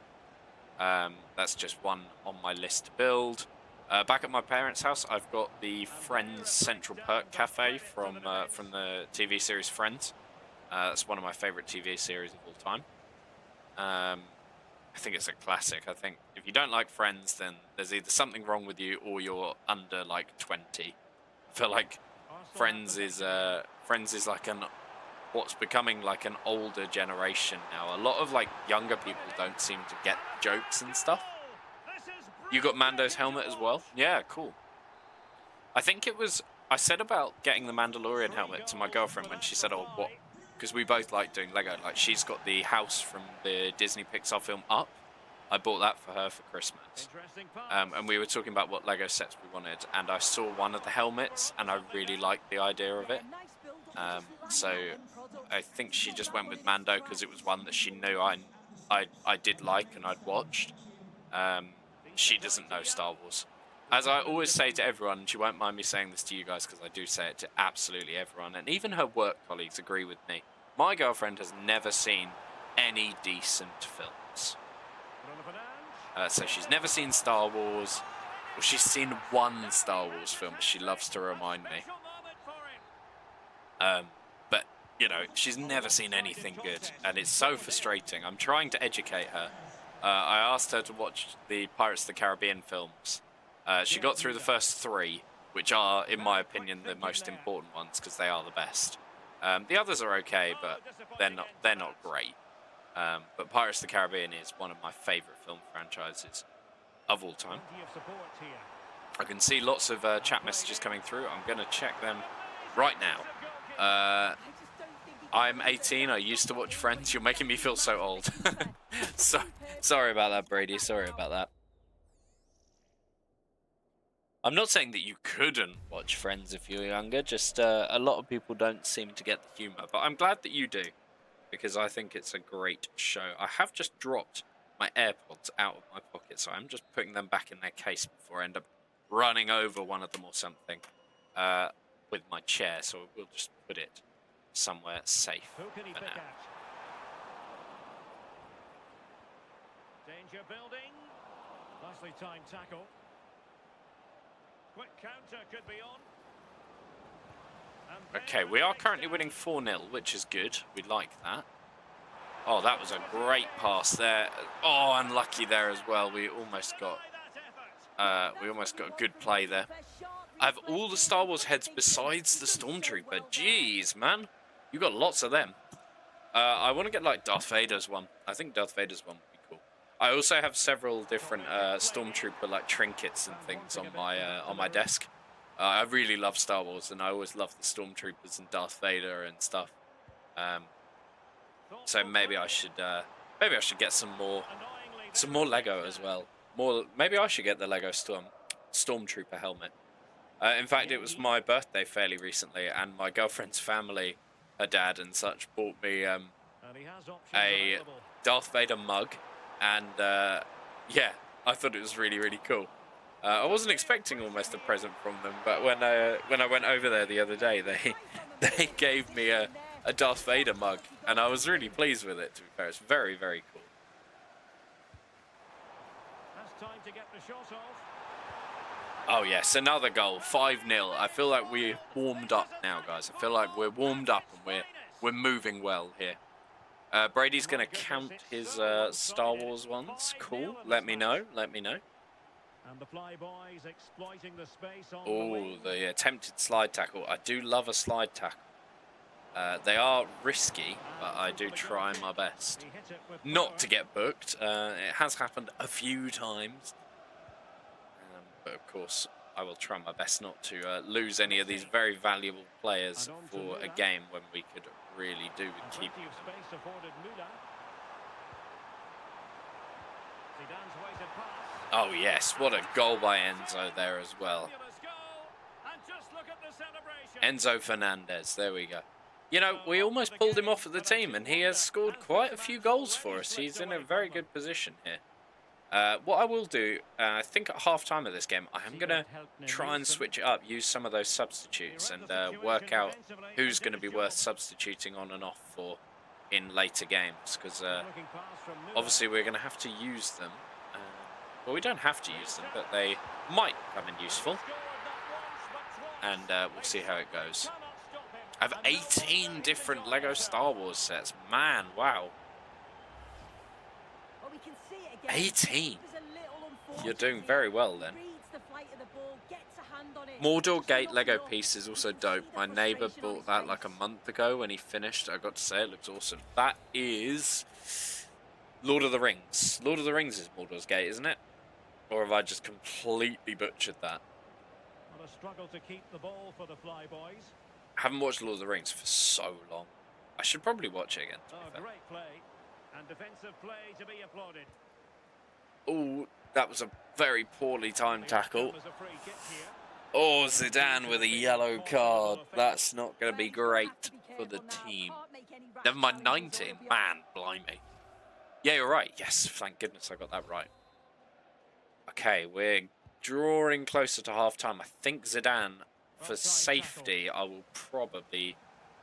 That's just one on my list to build. Back at my parents' house, I've got the Friends Central Perk Cafe from the TV series Friends. That's one of my favourite TV series of all time. I think it's a classic. I think if you don't like Friends, then there's either something wrong with you or you're under like 20. I feel like Friends is like what's becoming like an older generation now. A lot of like younger people don't seem to get jokes and stuff. You got Mando's helmet as well? Yeah, cool. I think I said about getting the Mandalorian helmet to my girlfriend when she said, oh, what? Because we both like doing Lego. Like, she's got the house from the Disney Pixar film Up. I bought that for her for Christmas. And we were talking about what Lego sets we wanted. And I saw one of the helmets, and I really liked the idea of it. So I think she just went with Mando because it was one that she knew I did like and I'd watched. She doesn't know Star Wars. As I always say to everyone, and she won't mind me saying this to you guys because I do say it to absolutely everyone, and even her work colleagues agree with me. My girlfriend has never seen any decent films. So she's never seen Star Wars. Well, she's seen one Star Wars film, she loves to remind me. But, you know, she's never seen anything good, and it's so frustrating. I'm trying to educate her. I asked her to watch the Pirates of the Caribbean films. She got through the first 3, which are, in my opinion, the most important ones because they are the best. The others are okay, but they're not great. But Pirates of the Caribbean is one of my favourite film franchises of all time. I can see lots of chat messages coming through. I'm going to check them right now. I'm 18. I used to watch Friends. You're making me feel so old. Sorry about that, Brady. Sorry about that. I'm not saying that you couldn't watch Friends if you were younger. Just a lot of people don't seem to get the humour. But I'm glad that you do, because I think it's a great show. I have just dropped my AirPods out of my pocket, so I'm just putting them back in their case before I end up running over one of them or something with my chair. So we'll just put it somewhere safe for now. Danger building. Nicely timed tackle. Quick counter could be on. Okay, we are currently winning 4-0, which is good. We like that. Oh, that was a great pass there. Oh, unlucky there as well. We almost got a good play there. I have all the Star Wars heads besides the Stormtrooper. Jeez, man. You got lots of them. I want to get like Darth Vader's one. I think Darth Vader's one would be cool. I also have several different Stormtrooper like trinkets and things on my desk. I really love Star Wars, and I always love the Stormtroopers and Darth Vader and stuff. So maybe I should get some more Lego as well. Maybe I should get the Lego Stormtrooper helmet. In fact, it was my birthday fairly recently, and my girlfriend's family, her dad and such, bought me And he has options a available. Darth Vader mug, and yeah, I thought it was really, really cool. I wasn't expecting almost a present from them, but when I went over there the other day, they gave me a Darth Vader mug, and I was really pleased with it. To be fair, it's very, very cool. Has time to get the shot off. Oh yes, another goal, 5-0. I feel like we're warmed up now, guys. I feel like we're warmed up and we're moving well here. Brady's gonna count his Star Wars ones. Cool. Let me know. Let me know. And the flyboys exploiting the space on the Oh, wing. the attempted slide tackle. I do love a slide tackle. They are risky, but I do try my best He hit it with not to power. get booked. It has happened a few times. But of course, I will try my best not to lose any of these very valuable players And on to for a Müller. game when we could really do with And keeping plenty of them. space afforded Müller. Zidane's weighted pass. Oh yes, what a goal by Enzo there as well. Fabulous goal. And just look at the celebration. Enzo Fernandez, there we go. You know, we almost pulled him off of the team, and he has scored quite a few goals for us. He's in a very good position here. What I will do, I think at half-time of this game, I am going to try and switch it up, use some of those substitutes, and work out who's going to be worth substituting on and off for in later games, because Looking pass from Müller. obviously we're going to have to use them. Well, we don't have to use them, but they might come in useful, Scored not once, but twice. and we'll see how it goes. Cannot stop him. I have And no 18 one different can Lego stop Star Wars sets. Man, wow. Well, we can see it again. 18. It was a little You're unfortunate doing here. very well then. Reads the flight of the ball, gets a hand on it. Mordor It's Gate not Lego enough. piece is You also can dope. see the My neighbour frustration on bought his that like a face. month ago when he finished. I got to say, it looks awesome. That is Lord of the Rings. Lord of the Rings is Mordor's Gate, isn't it? Or have I just completely butchered that? What a struggle to keep the ball for the flyboys. I haven't watched Lord of the Rings for so long. I should probably watch it again, to Oh, be fair. great play. And defensive play to be applauded. Oh, that was a very poorly timed tackle. There's a free kick here. Oh, Zidane with a yellow card. That's not going to be great for the team. Never mind 19. Man, blimey. Yeah, you're right. Yes, thank goodness I got that right. Okay, we're drawing closer to half-time. I think Zidane, for safety, I will probably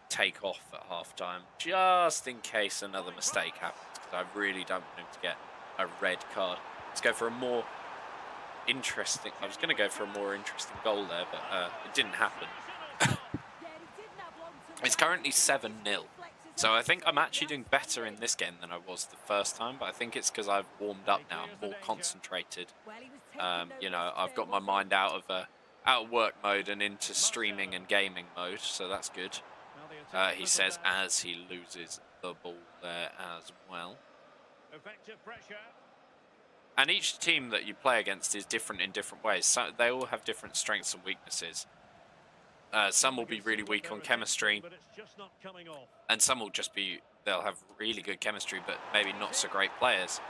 take off at half-time, just in case another mistake happens, because I really don't want him to get a red card. Let's go for a more interesting... I was going to go for a more interesting goal there, but it didn't happen. It's currently 7-0. So I think I'm actually doing better in this game than I was the first time, but I think it's because I've warmed up now. I'm more concentrated. You know, I've got my mind out of work mode and into streaming and gaming mode, so that's good. Now the attack He for says Zidane. as he loses the ball there as well. Effective pressure. And each team that you play against is different in different ways. So they all have different strengths and weaknesses. Some will be really weak on chemistry, But it's just not coming off. and some will just be, they'll have really good chemistry, but maybe not so great players.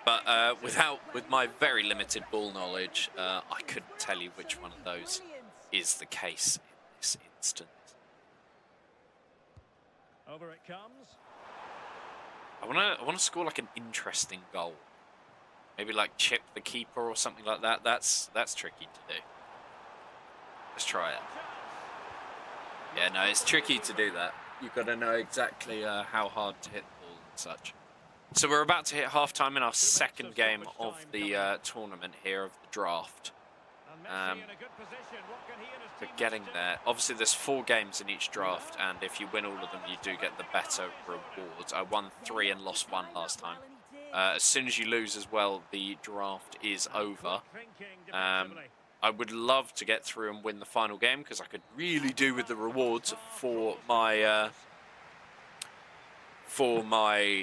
But with my very limited ball knowledge, I couldn't tell you which one of those is the case in this instance. Over it comes. I wanna score like an interesting goal. Maybe like chip the keeper or something like that. That's tricky to do. Let's try it. Yeah, no, it's tricky to do that. You've got to know exactly how hard to hit the ball and such. So we're about to hit half-time in our second game of the tournament here, of the draft. And Messi in a good position. What can he and his We're teammates getting do? there. Obviously, there's 4 games in each draft, and if you win all of them, you do get the better rewards. I won 3 and lost 1 last time. As soon as you lose as well, the draft is over. Quick thinking defensively. I would love to get through and win the final game, because I could really do with the rewards for my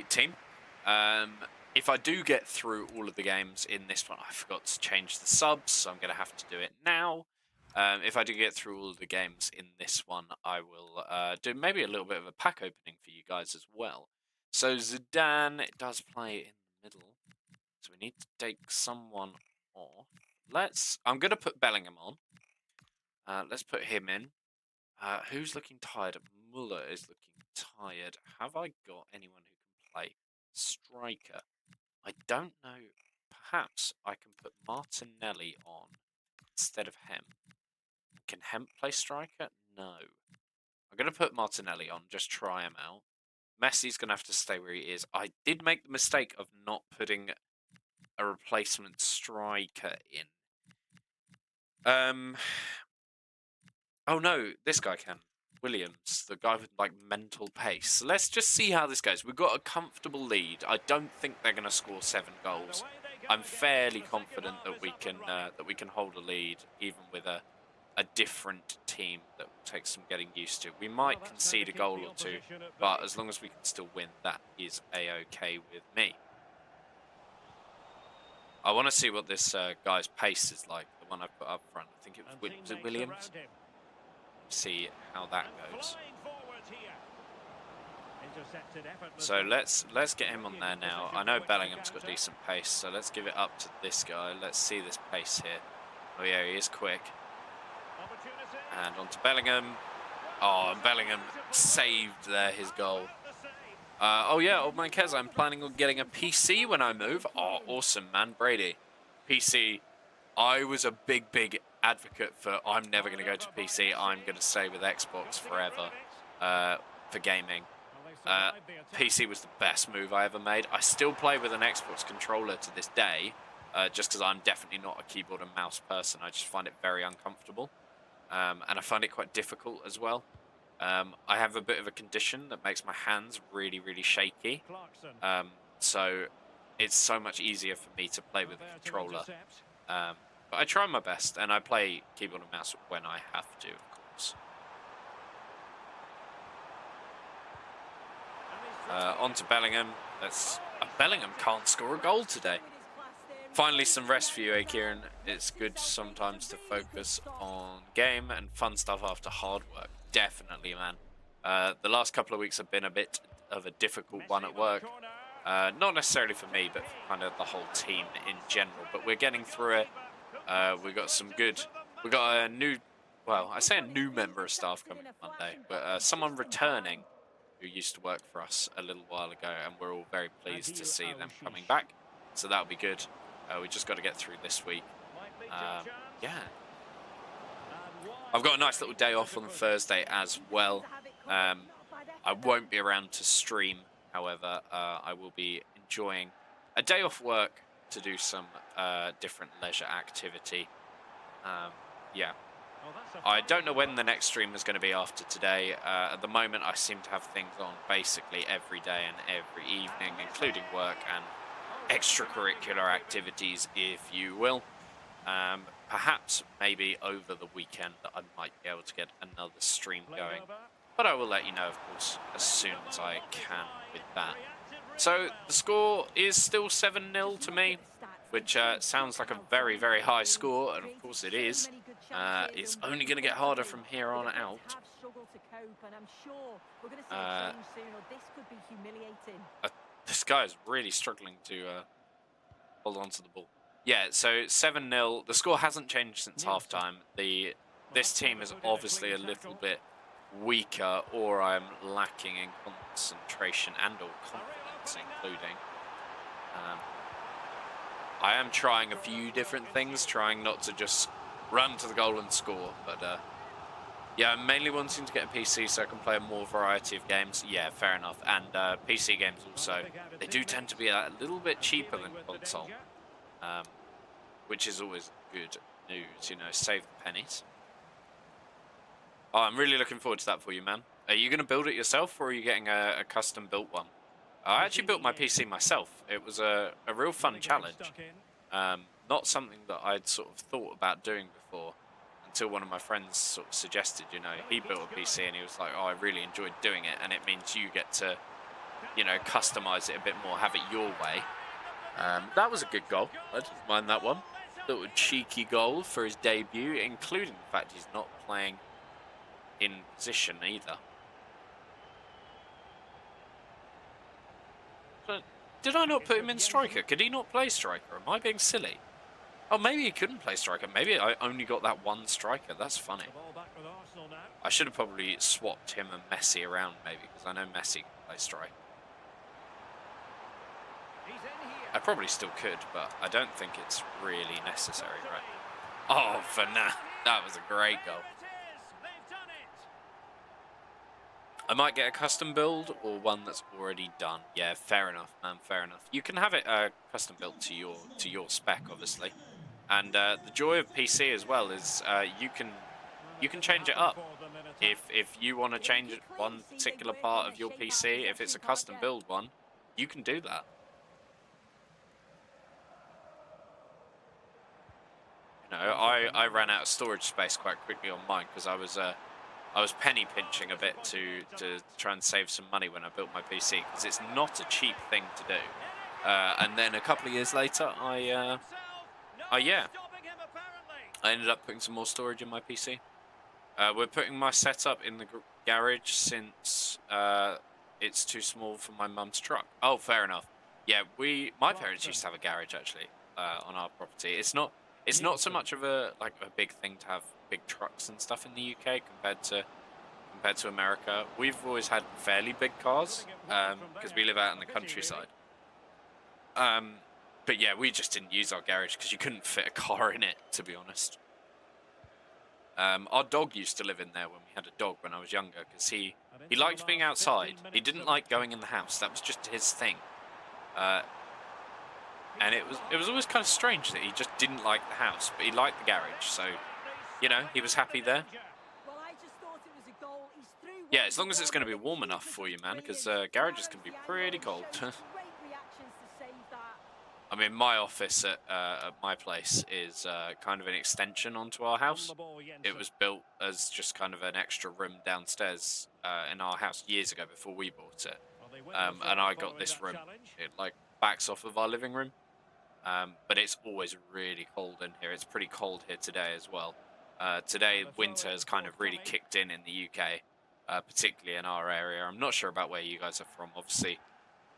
team. If I do get through all of the games in this one, I forgot to change the subs, so I'm going to have to do it now. If I do get through all of the games in this one, I will do maybe a little bit of a pack opening for you guys as well. So Zidane does play in the middle, so we need to take someone off. I'm going to put Bellingham on. Let's put him in. Who's looking tired? Muller is looking tired. Have I got anyone who can play striker? I don't know. Perhaps I can put Martinelli on instead of Hemp. Can Hemp play striker? No. I'm going to put Martinelli on, just try him out. Messi's going to have to stay where he is. I did make the mistake of not putting a replacement striker in. Oh no, this guy can. Williams, the guy with like mental pace. So let's just see how this goes. We've got a comfortable lead. I don't think they're going to score 7 goals. I'm fairly confident that we can hold a lead, even with a different team that will take some getting used to. We might concede a goal or two, but as long as we can still win, that is a-okay with me. I want to see what this guy's pace is like, the one I put up front. I think was it Williams? See how that goes. So let's get him on there now. I know Bellingham's got decent pace, so let's give it up to this guy. Let's see this pace here. Oh yeah, he is quick. And on to Bellingham. Oh, and Bellingham saved there his goal. Oh yeah, old man Kez, I'm planning on getting a PC when I move. Oh, awesome, man. Brady. PC. I was a big advocate for I'm never going to go to PC. I'm going to stay with Xbox forever for gaming. PC was the best move I ever made. I still play with an Xbox controller to this day, just because I'm definitely not a keyboard and mouse person. I just find it very uncomfortable. And I find it quite difficult as well. I have a bit of a condition that makes my hands really shaky. So it's so much easier for me to play with a controller. But I try my best, and I play keyboard and mouse when I have to, of course. On to Bellingham. Bellingham can't score a goal today. Finally, some rest for you, Kieran. It's good sometimes to focus on game and fun stuff after hard work. Definitely, man. The last couple of weeks have been a bit of a difficult one at work. Not necessarily for me, but for kind of the whole team in general. But we're getting through it. We've got a new, well, I say a new member of staff coming Monday, but someone returning who used to work for us a little while ago, and we're all very pleased to see them coming back. So that'll be good. We just got to get through this week. Yeah. I've got a nice little day off on Thursday as well. I won't be around to stream, however. I will be enjoying a day off work to do some different leisure activity. Yeah. I don't know when the next stream is going to be after today. At the moment, I seem to have things on basically every day and every evening, including work and extracurricular activities, if you will. Perhaps maybe over the weekend that I might be able to get another stream going. But I will let you know, of course, as soon as I can with that. So the score is still 7-0 to me, which sounds like a very high score, and of course it is. It's only going to get harder from here on out. This guy is really struggling to hold on to the ball. Yeah, so 7-0. The score hasn't changed since halftime. This team is obviously a little bit weaker, or I'm lacking in concentration and or confidence, including. I am trying a few different things, trying not to just run to the goal and score, but yeah, I'm mainly wanting to get a PC so I can play a more variety of games. Yeah, fair enough. And PC games also, they do tend to be a little bit cheaper than console, which is always good news, you know, save the pennies. Oh, I'm really looking forward to that for you, man. Are you going to build it yourself, or are you getting a custom-built one? I actually built my PC myself. It was a real fun challenge. Not something that I'd sort of thought about doing before until one of my friends sort of suggested, you know, he built a PC and he was like, oh, I really enjoyed doing it, and it means you get to, you know, customize it a bit more, have it your way. That was a good goal. I didn't mind that one. Little cheeky goal for his debut, including the fact he's not playing in position either. But did I not put him in striker? Could he not play striker? Am I being silly? Oh, maybe he couldn't play striker. Maybe I only got that one striker. That's funny. The ball back with Arsenal now. I should have probably swapped him and Messi around, maybe, because I know Messi can play striker. He's in here. I probably still could, but I don't think it's really necessary, right? Oh, Fernand. That was a great goal. There it is. They've done it. I might get a custom build or one that's already done. Yeah, fair enough, man. Fair enough. You can have it custom built to your spec, obviously. And the joy of PC as well is you can change it up. If you want to change one particular part of your PC, if it's a custom build one, you can do that. You know, I ran out of storage space quite quickly on mine because I was penny pinching a bit to try and save some money when I built my PC, because it's not a cheap thing to do. And then a couple of years later, I ended up putting some more storage in my PC. We're putting my setup in the garage since it's too small for my mum's truck. Oh, fair enough. Yeah, my parents used to have a garage actually on our property. It's not so much of a big thing to have big trucks and stuff in the UK compared to America. We've always had fairly big cars because we live out in the countryside. But yeah, we just didn't use our garage because you couldn't fit a car in it, to be honest. Our dog used to live in there when we had a dog when I was younger, because he liked being outside. He didn't like going in the house. That was just his thing. And it was always kind of strange that he just didn't like the house, but he liked the garage. So, you know, he was happy there. Well, I just thought it was a goal. He's through. Yeah, as long as it's going to be warm enough for you, man, because garages can be pretty cold. Great reactions to save that. I mean, my office at my place is kind of an extension onto our house. It was built as just kind of an extra room downstairs in our house years ago before we bought it. And I got this room. It like backs off of our living room. But it's always really cold in here. It's pretty cold here today as well. Today, winter has kind of really kicked in the UK, particularly in our area. I'm not sure about where you guys are from. Obviously,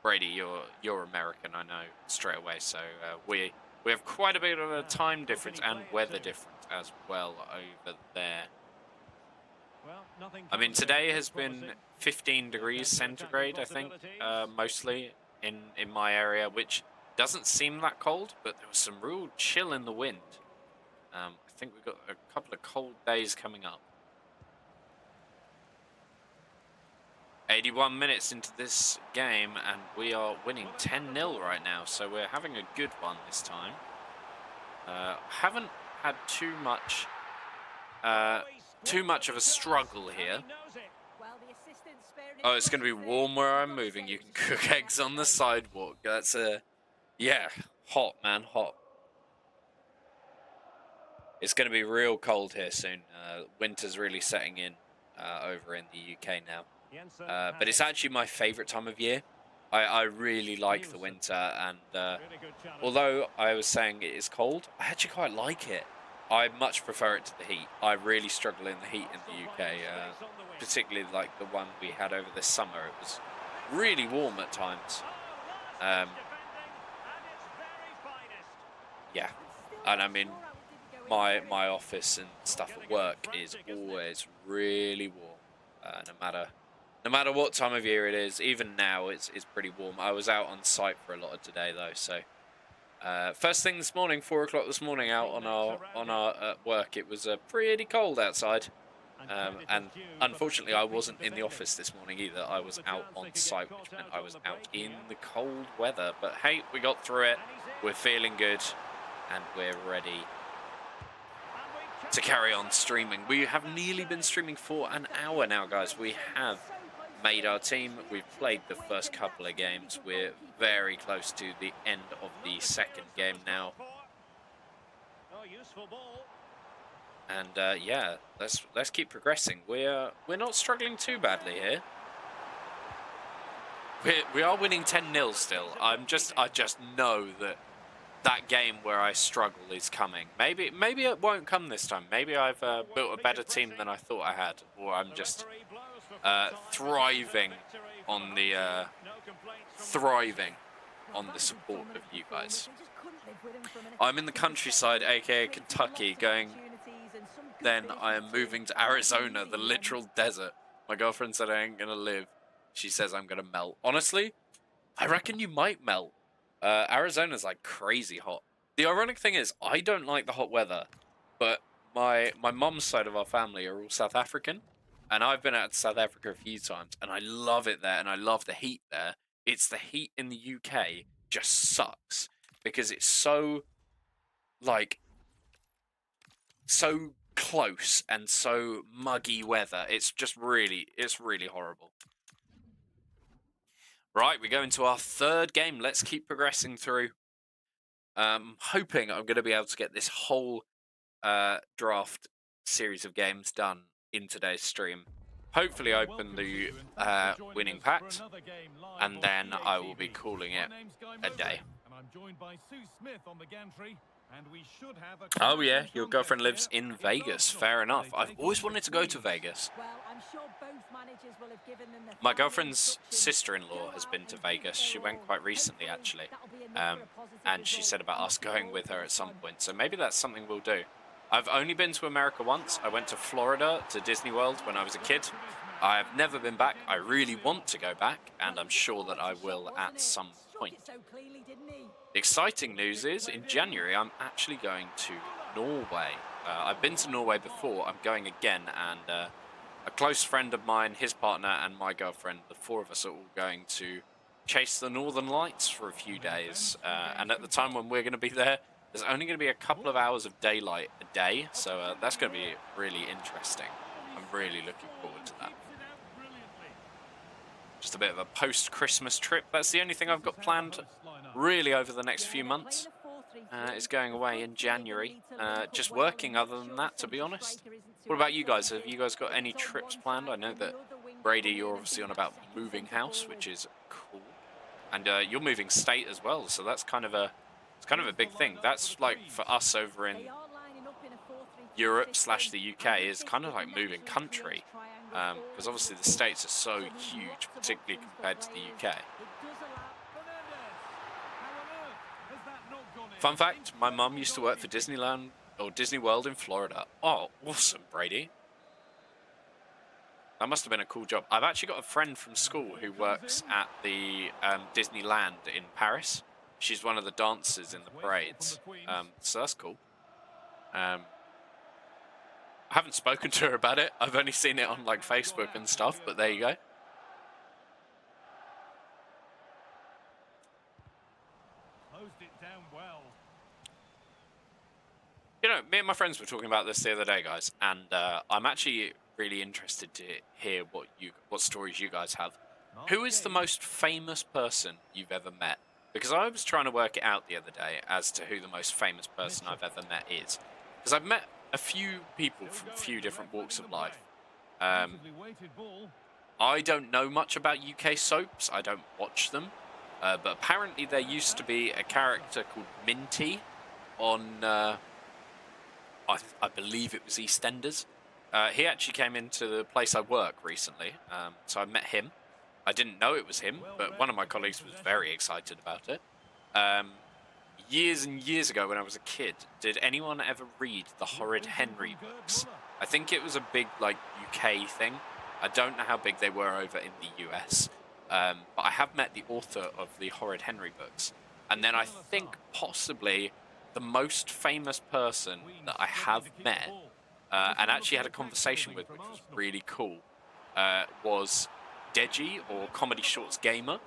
Brady, you're American, I know, straight away. So we have quite a bit of a time difference and weather difference as well over there. I mean, today has been 15 degrees centigrade, I think, mostly in my area, which doesn't seem that cold, but there was some real chill in the wind. I think we've got a couple of cold days coming up. 81 minutes into this game, and we are winning 10-0 right now, so we're having a good one this time. Haven't had too much of a struggle here. Well, the assistant's sparing Oh, it's going to be warm where I'm moving. You can cook eggs on the sidewalk. That's yeah, hot, man, hot. It's going to be real cold here soon. Winter's really setting in over in the UK now. But it's actually my favourite time of year. I really like the winter, and although I was saying it is cold, I actually quite like it. I much prefer it to the heat. I really struggle in the heat in the UK, particularly like the one we had over this summer. It was really warm at times. Yeah, and I mean, my office and stuff at work is always really warm, no matter what time of year it is. Even now, it's pretty warm. I was out on site for a lot of today though, so first thing this morning, 4 o'clock this morning, out on our work, it was pretty cold outside, and unfortunately, I wasn't in the office this morning either. I was out on site, which meant I was out in the cold weather. But hey, we got through it. We're feeling good, and we're ready to carry on streaming. We have nearly been streaming for an hour now, guys. We have made our team. We've played the first couple of games. We're very close to the end of the second game now. And yeah, let's keep progressing. We're not struggling too badly here. We are winning 10-0 still. I just know that game where I struggle is coming. Maybe it won't come this time. Maybe I've built a better team than I thought I had, or I'm just thriving on the thriving on the support of you guys. They just couldn't live with him from an I'm in the attacking countryside, perspective. aka Created Kentucky, lots of going, opportunities and some good then finishing I am too. moving to But Arizona, easy the in the end. literal desert. My girlfriend said I ain't gonna live. She says I'm gonna melt. Honestly, I reckon you might melt. Arizona's like crazy hot. The ironic thing is, I don't like the hot weather, but my mum's side of our family are all South African, and I've been out to South Africa a few times, and I love it there, and I love the heat there. It's the heat in the UK just sucks because it's so like so close and so muggy weather. It's really horrible. Right, we go into our third game. Let's keep progressing through. Hoping I'm going to be able to get this whole draft series of games done in today's stream. Hopefully open the winning packs, and then I will be calling it a day. Oh yeah, your girlfriend lives in Vegas. Fair enough. I've always wanted to go to Vegas. Well, I'm sure both managers will have given them the My final girlfriend's instructions. sister-in-law Go has out been to and give it Vegas. their She went all. quite recently, Hopefully, actually. that'll be enough for a positive And she result. said about I'm us looking going forward with to her at this some one. point. So maybe that's something we'll do. I've only been to America once. I went to Florida to Disney World when I was a kid. I've never been back. I really want to go back, and I'm sure that I will at some point. So cleanly, didn't he? Exciting news is, in January, I'm actually going to Norway. I've been to Norway before. I'm going again, and a close friend of mine, his partner, and my girlfriend, the four of us are all going to chase the Northern Lights for a few days. And at the time when we're going to be there, there's only going to be a couple of hours of daylight a day, so that's going to be really interesting. I'm really looking forward to that. Just a bit of a post-Christmas trip. That's the only thing I've got planned really over the next few months. It's going away in January. Just working other than that, to be honest. What about you guys? Have you guys got any trips planned? I know that, Brady, you're obviously on about moving house, which is cool. And you're moving state as well, so that's kind of a big thing. That's like for us over in Europe / the UK is kind of like moving country, because obviously the States are so huge, particularly compared to the UK. Fun fact, my mum used to work for Disneyland or Disney World in Florida. Oh, awesome, Brady. That must have been a cool job. I've actually got a friend from school who works at the Disneyland in Paris. She's one of the dancers in the parades, so that's cool. I haven't spoken to her about it. I've only seen it on like Facebook and stuff, but there you go. You know, me and my friends were talking about this the other day, guys, and I'm actually really interested to hear what stories you guys have. Who is the most famous person you've ever met? Because I was trying to work it out the other day as to who the most famous person I've ever met is. Because I've met a few people from a few different walks of life. I don't know much about UK soaps. I don't watch them. But apparently there used to be a character called Minty on, I believe it was EastEnders. He actually came into the place I work recently, so I met him. I didn't know it was him, but one of my colleagues was very excited about it. Years and years ago when I was a kid, did anyone ever read the Horrid Henry books? I think it was a big, like, UK thing. I don't know how big they were over in the US. But I have met the author of the Horrid Henry books. And then I think possibly the most famous person that I have met, and actually had a conversation with, which was really cool, was Deji, or Comedy Shorts Gamer.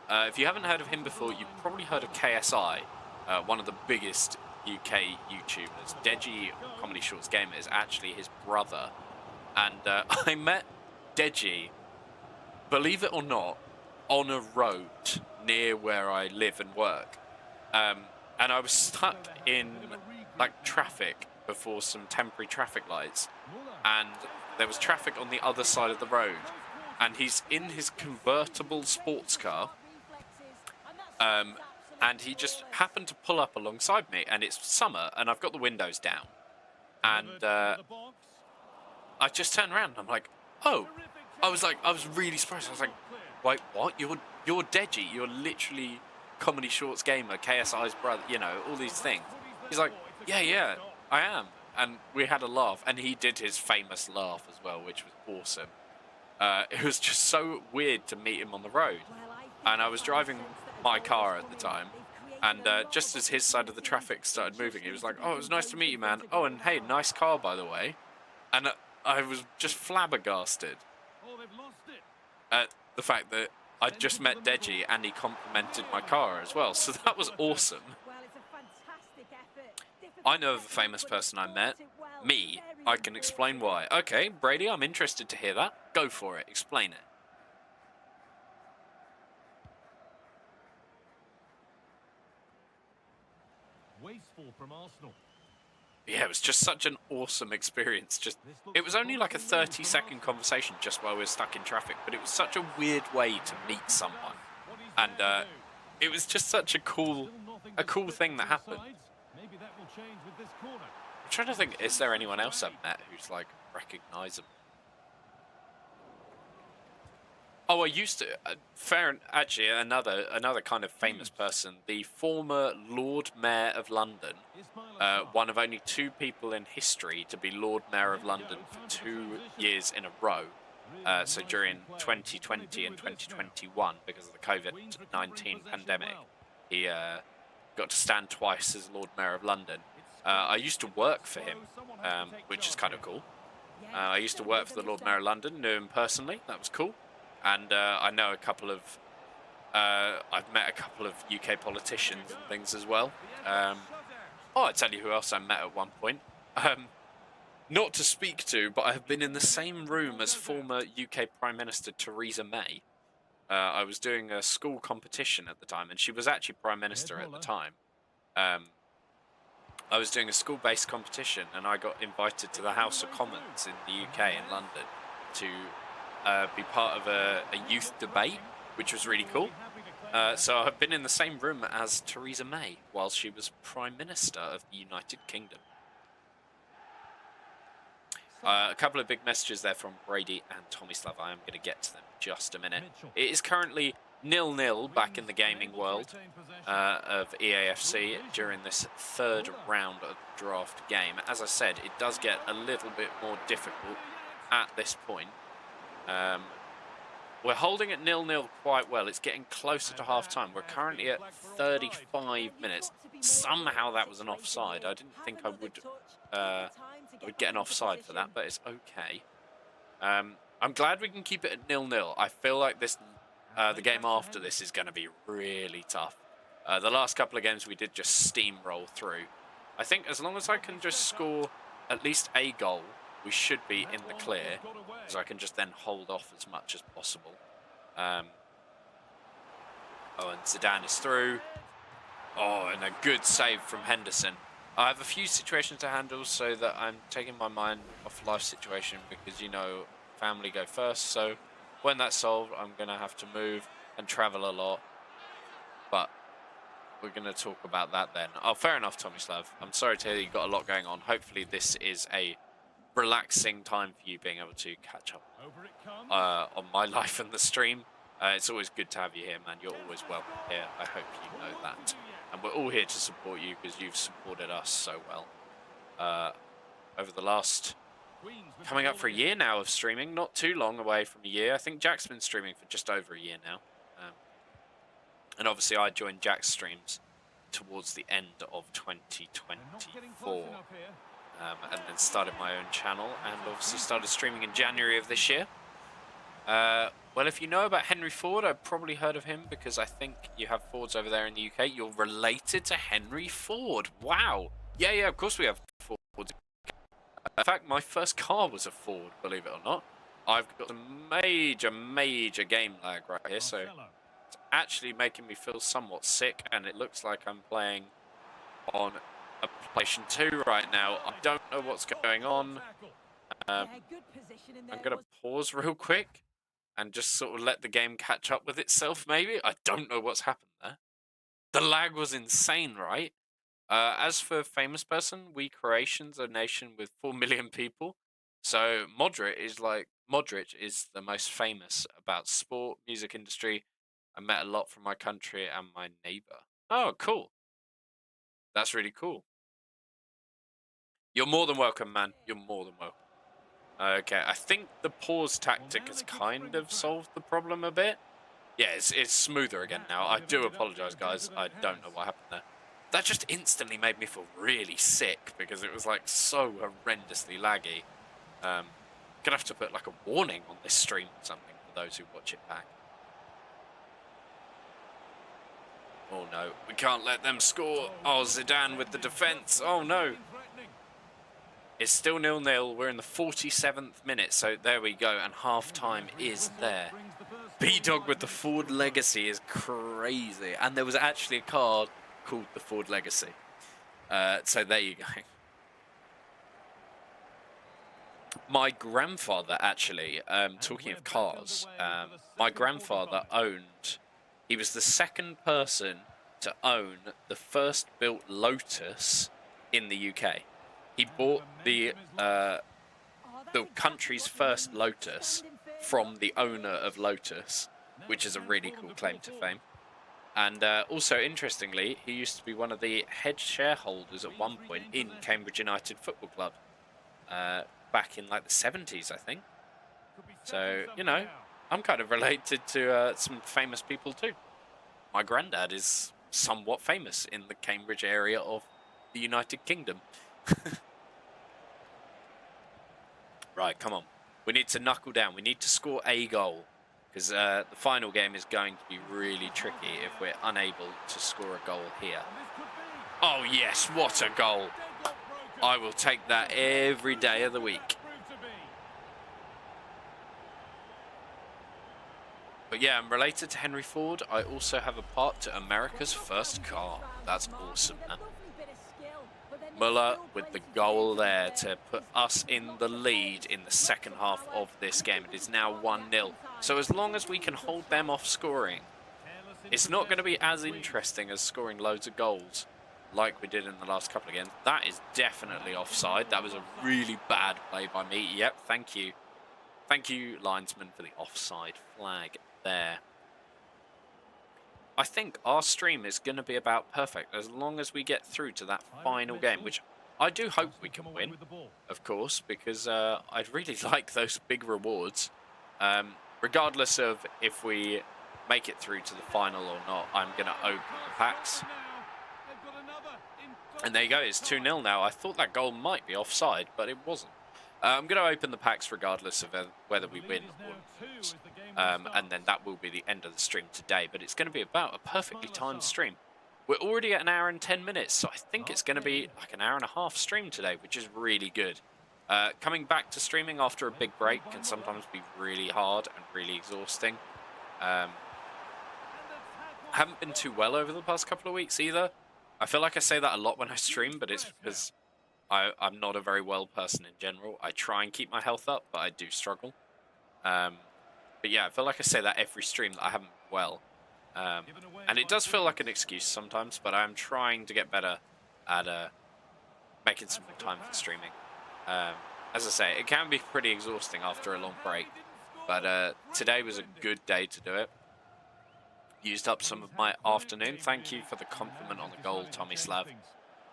If you haven't heard of him before, you've probably heard of KSI, one of the biggest UK YouTubers. Deji, or Comedy Shorts Gamer, is actually his brother. And I met Deji, believe it or not, on a road near where I live and work. And I was stuck in like traffic before some temporary traffic lights, and there was traffic on the other side of the road, and he's in his convertible sports car, and he just happened to pull up alongside me, and it's summer and I've got the windows down, and I just turned around and I'm like, oh, I was really surprised. I was like, wait, what? You're Deji. You're literally Comedy Shorts gamer, KSI's brother, you know, all these things. He's like, yeah, I am. And we had a laugh, and he did his famous laugh as well, which was awesome. It was just so weird to meet him on the road. And I was driving my car at the time, and just as his side of the traffic started moving, he was like, "Oh, it was nice to meet you, man. Oh, and hey, nice car, by the way." And I was just flabbergasted Oh, they've lost it. at the fact that I'd just met Deji and he complimented my car as well. So that was awesome. Well, it's a fantastic effort. I know of a famous person I met. Me. I can explain why. Okay, Brady, I'm interested to hear that. Go for it. Explain it. Wasteful from Arsenal. Yeah, it was just such an awesome experience. It was only like a 30-second conversation just while we were stuck in traffic, but it was such a weird way to meet someone. And it was just such a cool thing that happened. Maybe that will change with this corner. I'm trying to think, is there anyone else I've met who's like recognizable? Oh, I used to. Actually, another kind of famous person, the former Lord Mayor of London, one of only 2 people in history to be Lord Mayor of London for 2 years in a row. So during 2020 and 2021, because of the COVID-19 pandemic, he got to stand twice as Lord Mayor of London. I used to work for him, which is kind of cool. I used to work for the Lord Mayor of London, knew him personally. That was cool. And I know a couple of, I've met a couple of UK politicians and things as well. I'll tell you who else I met at one point. Not to speak to, but I have been in the same room as former UK Prime Minister Theresa May. I was doing a school competition at the time, and she was actually Prime Minister at the time. I was doing a school-based competition, and I got invited to the House of Commons in the UK in London to be part of a youth debate, which was really cool. So I've been in the same room as Theresa May while she was Prime Minister of the United Kingdom. A couple of big messages there from Brady and Tomislav. I am going to get to them in just a minute. It is currently 0-0 back in the gaming world of EAFC during this 3rd round of the draft game. As I said, it does get a little bit more difficult at this point. We're holding it 0-0 quite well. It's getting closer to half-time. We're currently at 35 minutes. Somehow that was an offside. I didn't think I would get an offside for that, but it's okay. I'm glad we can keep it at 0-0. I feel like this, the game after this is going to be really tough. The last couple of games we did just steamroll through. I think as long as I can just score at least a goal, we should be in the clear, so I can just then hold off as much as possible. Oh, and Zidane is through. Oh, and a good save from Henderson. I have a few situations to handle, so that I'm taking my mind off life situation because, you know, family go first. So when that's solved, I'm going to have to move and travel a lot. But we're going to talk about that then. Oh, fair enough, Tomislav. I'm sorry to hear you've got a lot going on. Hopefully this is a relaxing time for you being able to catch up on my life and the stream. It's always good to have you here, man. You're always welcome here. I hope you know that. And we're all here to support you because you've supported us so well. Over the last, coming up for a year now of streaming, not too long away from a year. I think Jack's been streaming for just over a year now. And obviously I joined Jack's streams towards the end of 2024. And then started my own channel and obviously started streaming in January of this year. Well, if you know about Henry Ford, I've probably heard of him because I think you have Fords over there in the UK. You're related to Henry Ford. Wow. Yeah, of course we have Fords. In fact, my first car was a Ford, believe it or not. I've got some major game lag right here, so it's actually making me feel somewhat sick, and it looks like I'm playing on a PlayStation 2 right now. I don't know what's going on. I'm going to pause real quick and just sort of let the game catch up with itself, maybe. I don't know what's happened there. The lag was insane, right? As for famous person, we Croatians are a nation with 4 million people. So Modric is the most famous about sport, music industry, I met a lot from my country and my neighbor. Oh, cool. That's really cool. You're more than welcome, man. You're more than welcome. Okay, I think the pause tactic has kind of solved the problem a bit. Yeah, it's smoother again now. I do apologize, guys. I don't know what happened there. That just instantly made me feel really sick because it was like so horrendously laggy. Gonna have to put like a warning on this stream or something for those who watch it back. Oh no, we can't let them score. Oh, Zidane with the defense. Oh no. It's still 0-0. We're in the 47th minute, so there we go, and half-time is there. B-Dog with the Ford Legacy is crazy, and there was actually a card called the Ford Legacy. So there you go. My grandfather, actually, talking of cars, my grandfather owned, he was the second person to own the first built Lotus in the UK. He bought the country's first Lotus from the owner of Lotus, which is a really cool claim to fame. And also, interestingly, he used to be one of the head shareholders at one point in Cambridge United Football Club, back in like the 70s, I think. So, you know, I'm kind of related to some famous people too. My granddad is somewhat famous in the Cambridge area of the United Kingdom. Right, come on. We need to knuckle down. We need to score a goal. Because the final game is going to be really tricky if we're unable to score a goal here. Oh, yes. What a goal. I will take that every day of the week. But yeah, I'm related to Henry Ford. I also have a part to America's first car. That's awesome, man. Muller with the goal there to put us in the lead in the second half of this game. It is now 1-0. So as long as we can hold them off scoring, it's not going to be as interesting as scoring loads of goals like we did in the last couple of games. That is definitely offside. That was a really bad play by me. Yep, thank you. Thank you, linesman, for the offside flag there. I think our stream is going to be about perfect as long as we get through to that final game, which I do hope we can win, of course, because I'd really like those big rewards. Regardless of if we make it through to the final or not, I'm going to open the packs. And there you go, it's 2-0 now. I thought that goal might be offside, but it wasn't. I'm going to open the packs regardless of whether we win or lose. And then that will be the end of the stream today. But it's going to be about a perfectly timed stream. We're already at 1 hour and 10 minutes, so I think it's going to be like 1.5 hours stream today, which is really good. Coming back to streaming after a big break can sometimes be really hard and really exhausting. I haven't been too well over the past couple of weeks either. I feel like I say that a lot when I stream, but it's because I'm not a very well person in general. I try and keep my health up, but I do struggle. But yeah, I feel like I say that every stream that I haven't been well. And it does feel like an excuse sometimes, but I'm trying to get better at making some more time for streaming. As I say, it can be pretty exhausting after a long break, but today was a good day to do it. Used up some of my afternoon. Thank you for the compliment on the goal, Tommy Slav.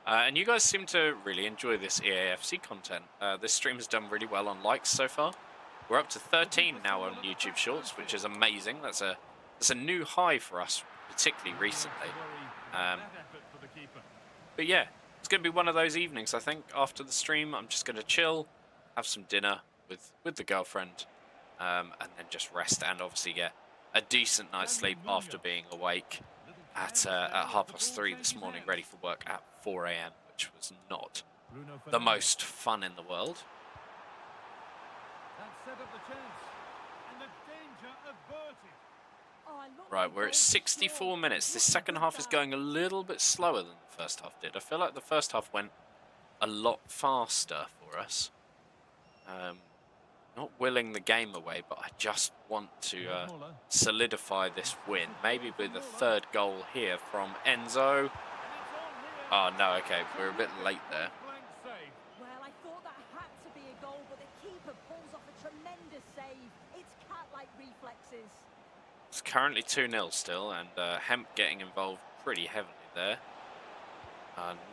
And you guys seem to really enjoy this EAFC content. This stream has done really well on likes so far. We're up to 13 now on YouTube Shorts, which is amazing. That's a new high for us, particularly recently. But yeah, it's going to be one of those evenings, I think. After the stream, I'm just going to chill, have some dinner with the girlfriend, and then just rest and obviously get a decent night's sleep after being awake at 3:30 this morning, ready for work at 4 AM, which was not the most fun in the world. Right, we're at 64 minutes. This second half is going a little bit slower than the first half did. I feel like the first half went a lot faster for us. Not willing the game away, but I just want to solidify this win. Maybe with the third goal here from Enzo. Oh, no, okay, we're a bit late there. Well, I thought that had to be a goal, but the keeper pulls off a tremendous save. It's cat-like reflexes. It's currently 2-0 still, and Hemp getting involved pretty heavily there.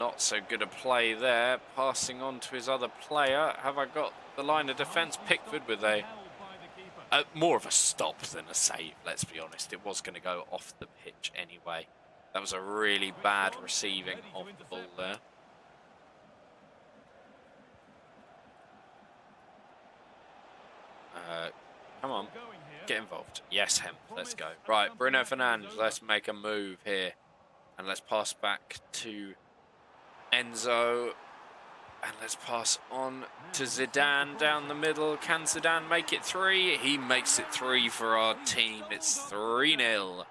Not so good a play there. Passing on to his other player. Have I got the line of defence? Pickford with a more of a stop than a save, let's be honest. It was going to go off the pitch anyway. That was a really bad receiving of the ball there. Come on, get involved. Yes, Hemp, let's go. Right, Bruno Fernandes, let's make a move here. And let's pass back to Enzo. And let's pass on to Zidane down the middle. Can Zidane make it 3? He makes it 3 for our team. It's 3-0.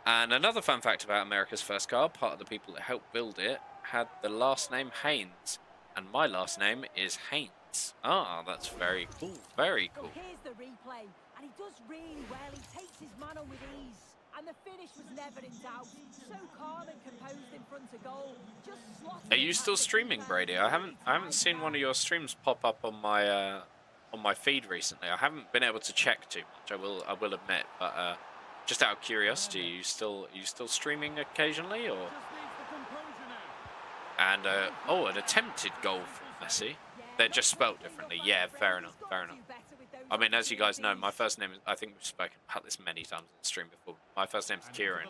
And another fun fact about America's first car, part of the people that helped build it had the last name Haynes. And my last name is Haynes. Ah, that's very cool. Very cool. Well, here's the replay, and he does really well. He takes his man on with ease. And the finish was never in doubt. So calm and composed in front of goal. Just slotted. Are you still streaming, Brady? I haven't seen one of your streams pop up on my feed recently. I haven't been able to check too much. I will admit, but just out of curiosity, are you still streaming occasionally, or? And oh, an attempted goal from Messi. They're just spelt differently. Yeah, fair enough. Fair enough. I mean, as you guys know, my first name is, I think we've spoken about this many times on the stream before. My first name is Kieran,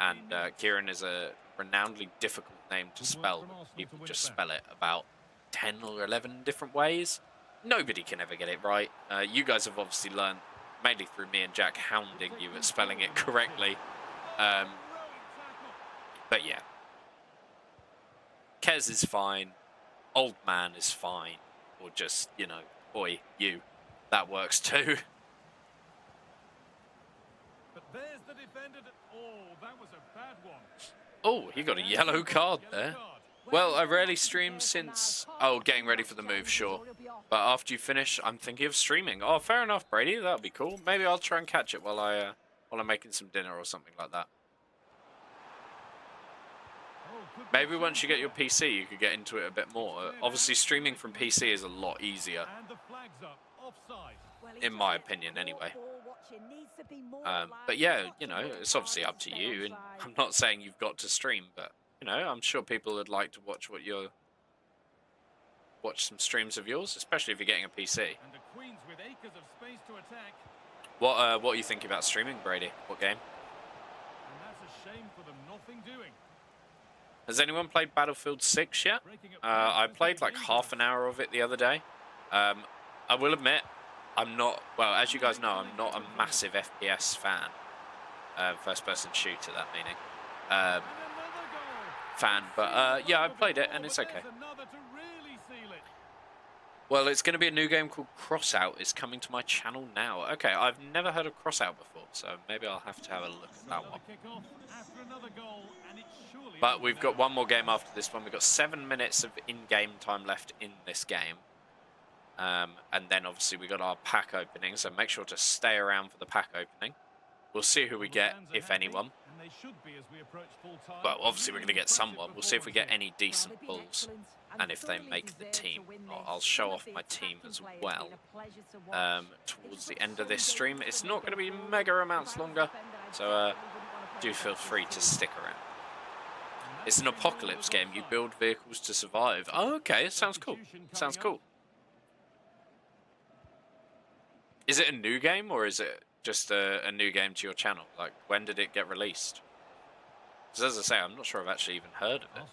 and Kieran is a renownedly difficult name to spell. People just spell it about 10 or 11 different ways. Nobody can ever get it right. You guys have obviously learned, mainly through me and Jack hounding you at spelling it correctly. But yeah. Kez is fine. Old man is fine. Or just, you know, boy, you. That works too. But there's the defender. Oh, that was a bad one. Oh, he got a yellow card there. Well, I rarely stream since... Oh, getting ready for the move, sure. But after you finish, I'm thinking of streaming. Oh, fair enough, Brady. That'll be cool. Maybe I'll try and catch it while I'm making some dinner or something like that. Maybe once you get your PC, you could get into it a bit more. Obviously, streaming from PC is a lot easier. In my opinion, anyway. But yeah, you know, it's obviously up to you. And I'm not saying you've got to stream, but, you know, I'm sure people would like to watch some streams of yours, especially if you're getting a PC. What are you thinking about streaming, Brady? What game? Has anyone played Battlefield 6 yet? I played like half an hour of it the other day. I will admit, I'm not, well, as you guys know, I'm not a massive FPS fan. First-person shooter, that meaning. Fan, but yeah, I played it and it's okay. Well, it's going to be a new game called Crossout. It's coming to my channel now. Okay, I've never heard of Crossout before, so maybe I'll have to have a look at that one. But we've got one more game after this one. We've got 7 minutes of in-game time left in this game. And then obviously we got our pack opening, so make sure to stay around for the pack opening. We'll see who we get, if anyone. Well, obviously we're going to get someone. We'll see if we get any decent pulls and if they make the team. I'll show off my team as well towards the end of this stream. It's not going to be mega amounts longer, so do feel free to stick around. It's an apocalypse game. You build vehicles to survive. Oh, okay. Sounds cool. Sounds cool. Is it a new game or is it just a new game to your channel? Like, when did it get released? Because as I say, I'm not sure I've actually even heard of it.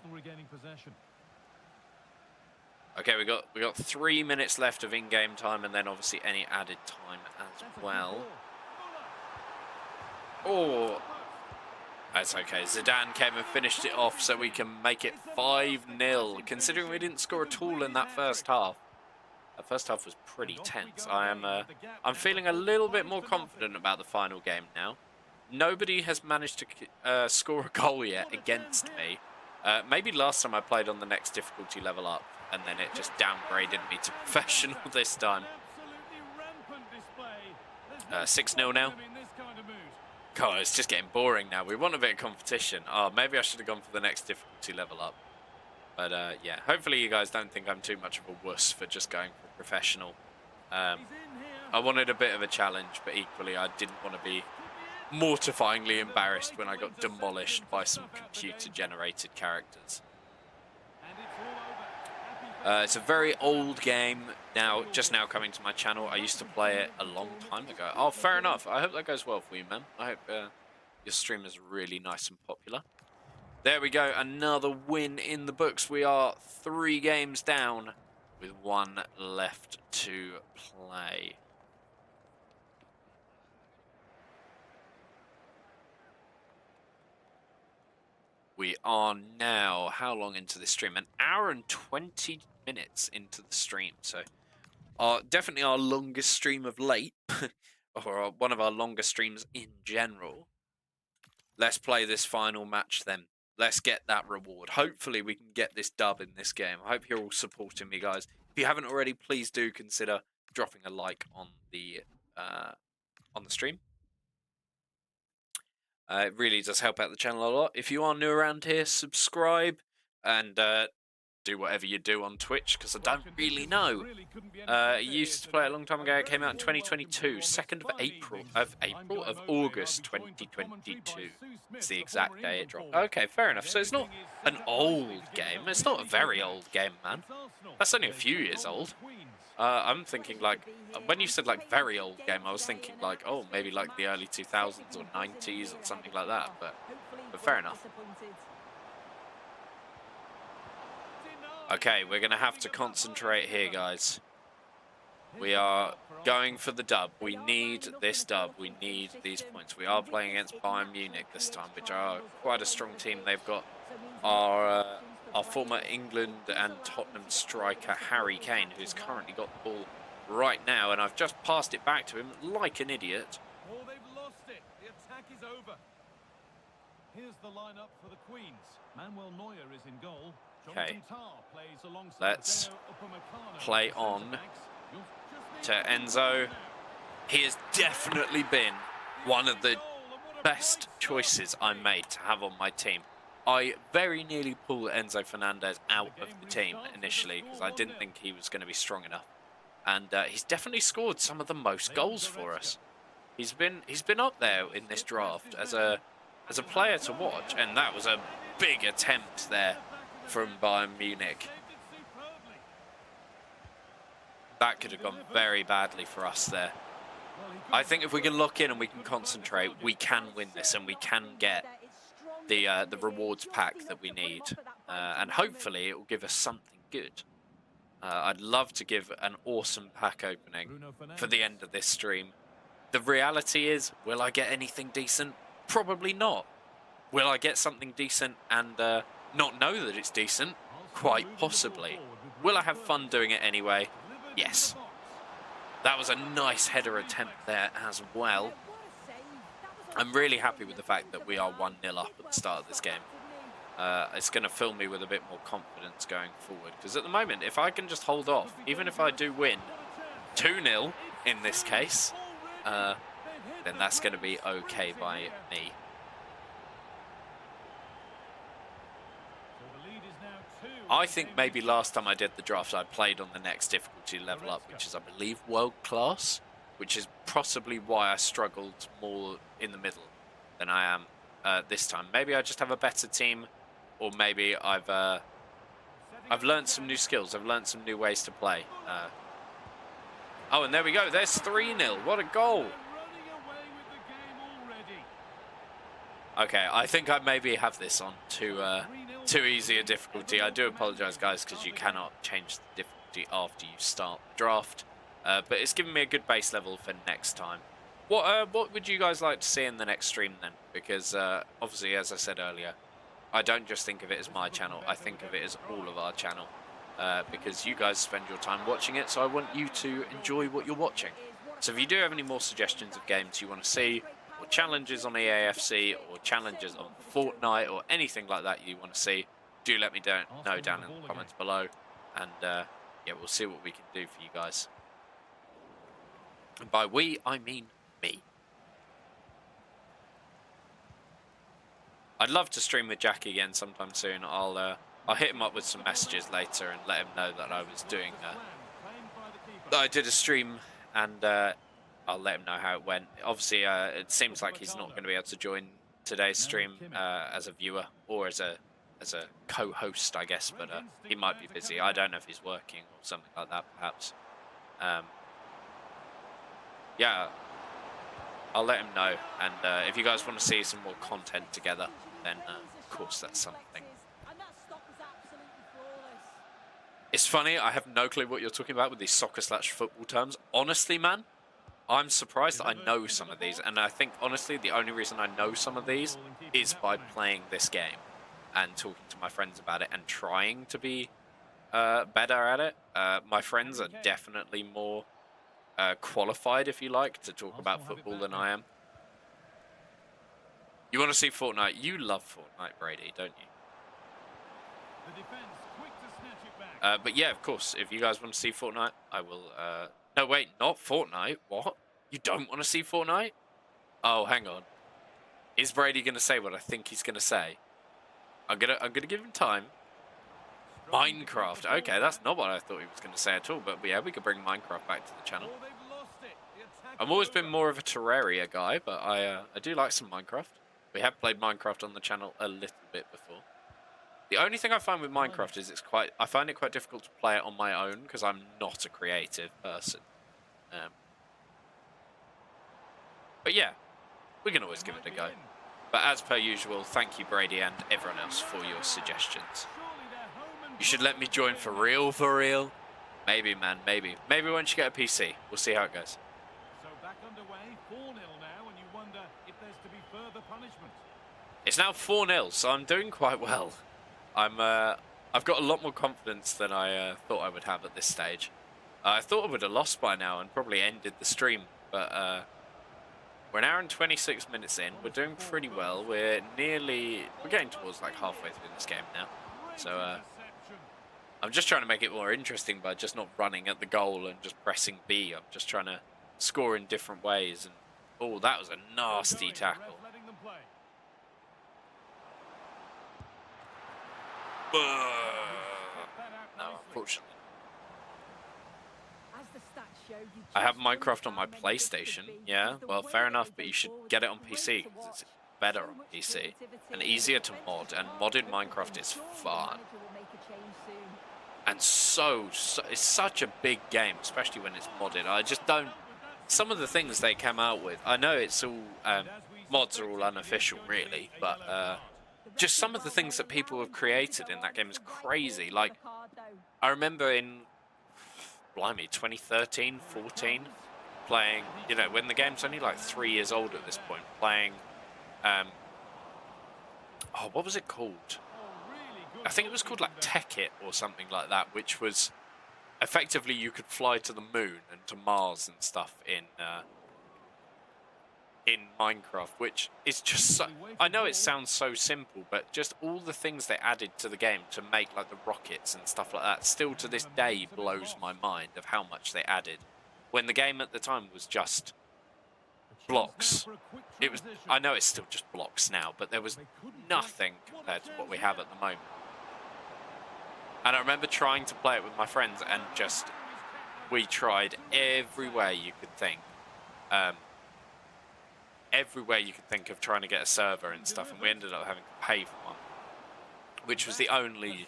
Okay, we got 3 minutes left of in-game time, and then obviously any added time as well. Oh, that's okay. Zidane came and finished it off, so we can make it 5-0. Considering we didn't score at all in that first half. That first half was pretty tense. I'm feeling a little bit more confident about the final game now. Nobody has managed to score a goal yet against me. Maybe last time I played on the next difficulty level up, and then it just downgraded me to professional this time. 6-0 now. God, it's just getting boring now. We want a bit of competition. Oh, maybe I should have gone for the next difficulty level up. But yeah, hopefully you guys don't think I'm too much of a wuss for just going for professional. I wanted a bit of a challenge, but equally I didn't want to be mortifyingly embarrassed when I got demolished by some computer-generated characters. It's a very old game now, just now coming to my channel. I used to play it a long time ago. Oh, fair enough. I hope that goes well for you, man. I hope your stream is really nice and popular. There we go, another win in the books. We are 3 games down with 1 left to play. We are now, how long into this stream? An hour and 20 minutes into the stream. So, definitely our longest stream of late, or one of our longest streams in general. Let's play this final match then. Let's get that reward. Hopefully we can get this dub in this game. I hope you're all supporting me, guys. If you haven't already, please do consider dropping a like on the stream. It really does help out the channel a lot. If you are new around here, subscribe and do whatever you do on Twitch, because I don't really know. I used to play it a long time ago. It came out in 2022, 2nd of August 2022. It's the exact day it dropped. Okay, fair enough. So it's not an old game. It's not a very old game, man. That's only a few years old. I'm thinking, like, when you said, like, very old game, I was thinking, like, oh, maybe, like, the early 2000s or 90s or something like that. But fair enough. Okay, we're going to have to concentrate here, guys. We are going for the dub. We need this dub. We need these points. We are playing against Bayern Munich this time, which are quite a strong team. They've got our former England and Tottenham striker, Harry Kane, who's currently got the ball right now, and I've just passed it back to him like an idiot. Oh, they've lost it. The attack is over. Here's the lineup for the Queens. Manuel Neuer is in goal. Okay, let's play on to Enzo. He has definitely been one of the best choices I made to have on my team. I very nearly pulled Enzo Fernandez out of the team initially because I didn't think he was going to be strong enough. And he's definitely scored some of the most goals for us. He's been up there in this draft as a player to watch, and that was a big attempt there from Bayern Munich. That could have gone very badly for us there. I think if we can lock in and we can concentrate, we can win this and we can get the rewards pack that we need. And hopefully it will give us something good. I'd love to give an awesome pack opening for the end of this stream. The reality is, will I get anything decent? Probably not. Will I get something decent and not know that it's decent? Quite possibly. Will I have fun doing it anyway? Yes. That was a nice header attempt there as well. I'm really happy with the fact that we are 1-0 up at the start of this game. It's going to fill me with a bit more confidence going forward. Because at the moment, if I can just hold off, even if I do win 2-0 in this case, then that's going to be okay by me. I think maybe last time I did the draft, I played on the next difficulty level up, which is, I believe, world class, which is possibly why I struggled more in the middle than I am this time. Maybe I just have a better team, or maybe I've learned some new skills. I've learned some new ways to play. Oh, and there we go. There's 3-0. What a goal. Okay, I think I maybe have this on too easy a difficulty. I do apologise, guys, because you cannot change the difficulty after you start the draft. But it's given me a good base level for next time. What would you guys like to see in the next stream then? Because obviously, as I said earlier, I don't just think of it as my channel. I think of it as all of our channel. Because you guys spend your time watching it, so I want you to enjoy what you're watching. So if you do have any more suggestions of games you want to see, or challenges on EAFC, or challenges on Fortnite, or anything like that you want to see, do let me know down in the comments below. And yeah, we'll see what we can do for you guys. And by we, I mean me. I'd love to stream with Jack again sometime soon. I'll hit him up with some messages later and let him know that I was doing that I did a stream, and I'll let him know how it went. Obviously, it seems like he's not going to be able to join today's stream as a viewer or as a co-host, I guess. But he might be busy. I don't know if he's working or something like that, perhaps. Yeah, I'll let him know. And if you guys want to see some more content together, then of course that's something. It's funny, I have no clue what you're talking about with these soccer/football terms. Honestly, man, I'm surprised that I know some of these. And I think, honestly, the only reason I know some of these is by playing this game and talking to my friends about it and trying to be better at it. My friends are definitely more qualified, if you like, to talk about football than I am. You want to see Fortnite? You love Fortnite, Brady, don't you? But yeah, of course, if you guys want to see Fortnite, I will... No, wait, not Fortnite. What? You don't want to see Fortnite? Oh, hang on. Is Brady going to say what I think he's going to say? I'm gonna give him time. Minecraft. Okay, that's not what I thought he was going to say at all. But yeah, we could bring Minecraft back to the channel. I've always been more of a Terraria guy, but I do like some Minecraft. We have played Minecraft on the channel a little bit before. The only thing I find with Minecraft is I find it quite difficult to play it on my own because I'm not a creative person. But yeah, we can always give it a go. But as per usual, thank you, Brady, and everyone else for your suggestions. You should let me join for real, for real. Maybe, man, maybe. Maybe once you get a PC. We'll see how it goes. So back underway, 4-0 now, and you wonder if there's to be further punishment. It's now 4-0, so I'm doing quite well. I've got a lot more confidence than I thought I would have at this stage. I thought I would have lost by now and probably ended the stream, but we're an hour and 26 minutes in. We're doing pretty well. We're getting towards like halfway through this game now. So I'm just trying to make it more interesting by just not running at the goal and just pressing B. I'm just trying to score in different ways. And oh, that was a nasty tackle. No, unfortunately. I have Minecraft on my PlayStation. Yeah, well, fair enough, but you should get it on PC because it's better on PC and easier to mod. And modded Minecraft is fun. And it's such a big game, especially when it's modded. I just don't... Some of the things they come out with, I know it's all... mods are all unofficial, really, but... just some of the things that people have created in that game is crazy. Like, I remember in, blimey, 2013, 14, playing, you know, when the game's only like 3 years old at this point, playing, oh, what was it called? I think it was called like Tech-It or something like that, which was effectively you could fly to the moon and to Mars and stuff in Minecraft, which is just so... I know it sounds so simple, but just all the things they added to the game to make like the rockets and stuff like that still to this day blows my mind of how much they added when the game at the time was just blocks. It was... I know it's still just blocks now, but there was nothing compared to what we have at the moment. And I remember trying to play it with my friends and just... we tried every way you could think. Everywhere you could think of trying to get a server and stuff, and we ended up having to pay for one, which was the only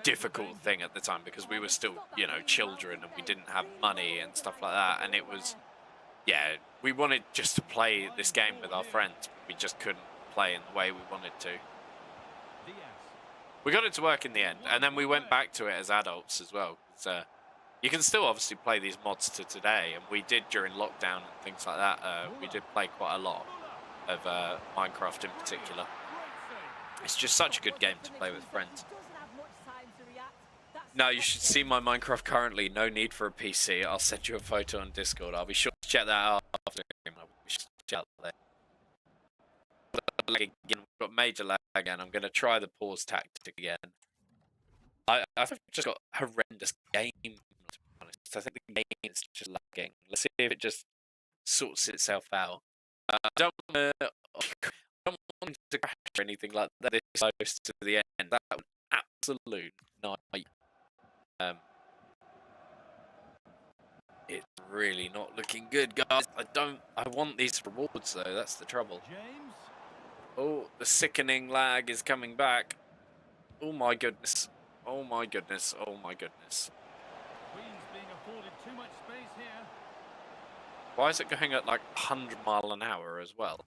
difficult thing at the time because we were still, you know, children and we didn't have money and stuff like that. And it was, yeah, we wanted just to play this game with our friends, but we just couldn't play in the way we wanted to. We got it to work in the end, and then we went back to it as adults as well. You can still obviously play these mods to today, and we did during lockdown and things like that. We did play quite a lot of Minecraft in particular. It's just such a good game to play with friends. No, you should see my Minecraft currently. No need for a PC. I'll send you a photo on Discord. I'll be sure to check that out after. I'll be sure to check that there. Again, we've got major lag again. I'm going to try the pause tactic again. I've just got horrendous game. I think the game is just lagging. Let's see if it just sorts itself out. I don't want to crash or anything like that this close to the end. That would absolute night. It's really not looking good, guys. I want these rewards, though. That's the trouble. James. Oh, the sickening lag is coming back. Oh, my goodness. Oh, my goodness. Oh, my goodness. Queen's being afforded too much space here. Why is it going at like 100 miles an hour as well?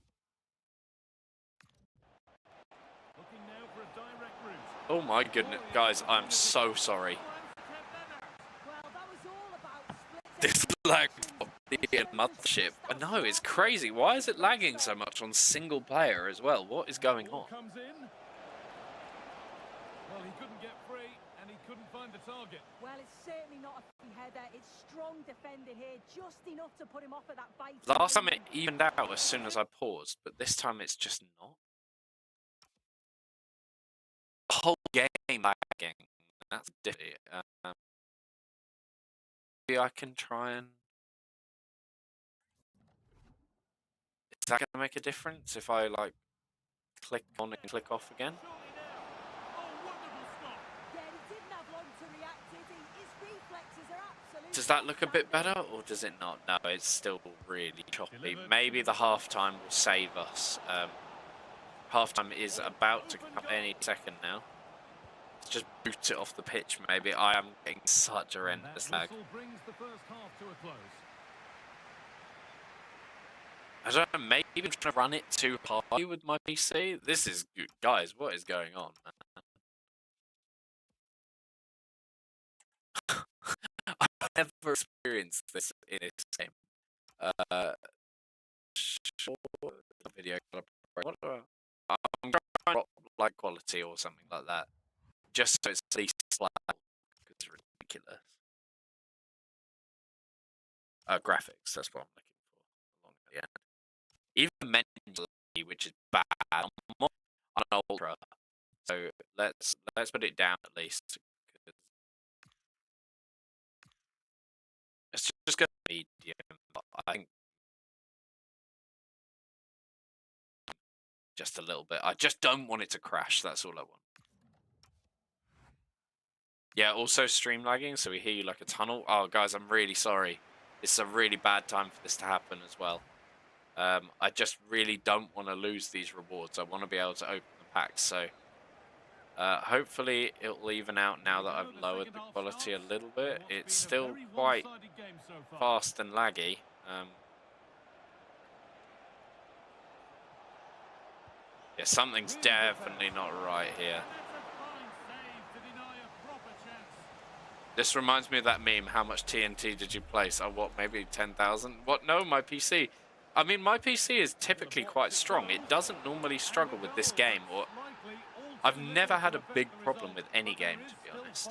Looking now for a direct route. Oh, my goodness. Guys, I'm so sorry. Well, that was all about This lag being mothership. No, it's crazy. Why is it lagging so much on single player as well? What is going on? Comes in. Well, he couldn't get free and he couldn't find the target. Well, it's certainly not a free header. It's strong defending here, just enough to put him off at that bite. Last time it evened out as soon as I paused, but this time it's just not. The whole game lagging. That's difficult. Maybe I can try and... Is that going to make a difference if I, like, click on and click off again? Does that look a bit better, or does it not? No, it's still really choppy. Maybe the half-time will save us. Half-time is about to come any second now. Let's just boot it off the pitch, maybe. I am getting such horrendous lag. Brings the first half to a close. I don't know, maybe I'm trying to run it too high with my PC. This is good. Guys, what is going on, man? I've never experienced this in this game. Sure, video. What do I'm trying to drop like quality or something like that, just so it's at least flat, because it's ridiculous. Graphics, that's what I'm looking for. Along at the end. Even mentally, which is bad. I'm on an ultra, so let's put it down at least. It's just going to be medium, but I think just a little bit. I just don't want it to crash. That's all I want. Yeah, also stream lagging, so we hear you like a tunnel. Oh, guys, I'm really sorry. It's a really bad time for this to happen as well. I just really don't want to lose these rewards. I want to be able to open the packs, so hopefully it'll even out now that I've lowered the quality a little bit. It's still quite fast and laggy. Yeah, something's definitely not right here. This reminds me of that meme, how much TNT did you place? Oh, what, maybe 10,000? What, no, my PC. I mean, my PC is typically quite strong. It doesn't normally struggle with this game, or I've never had a big problem with any game, to be honest.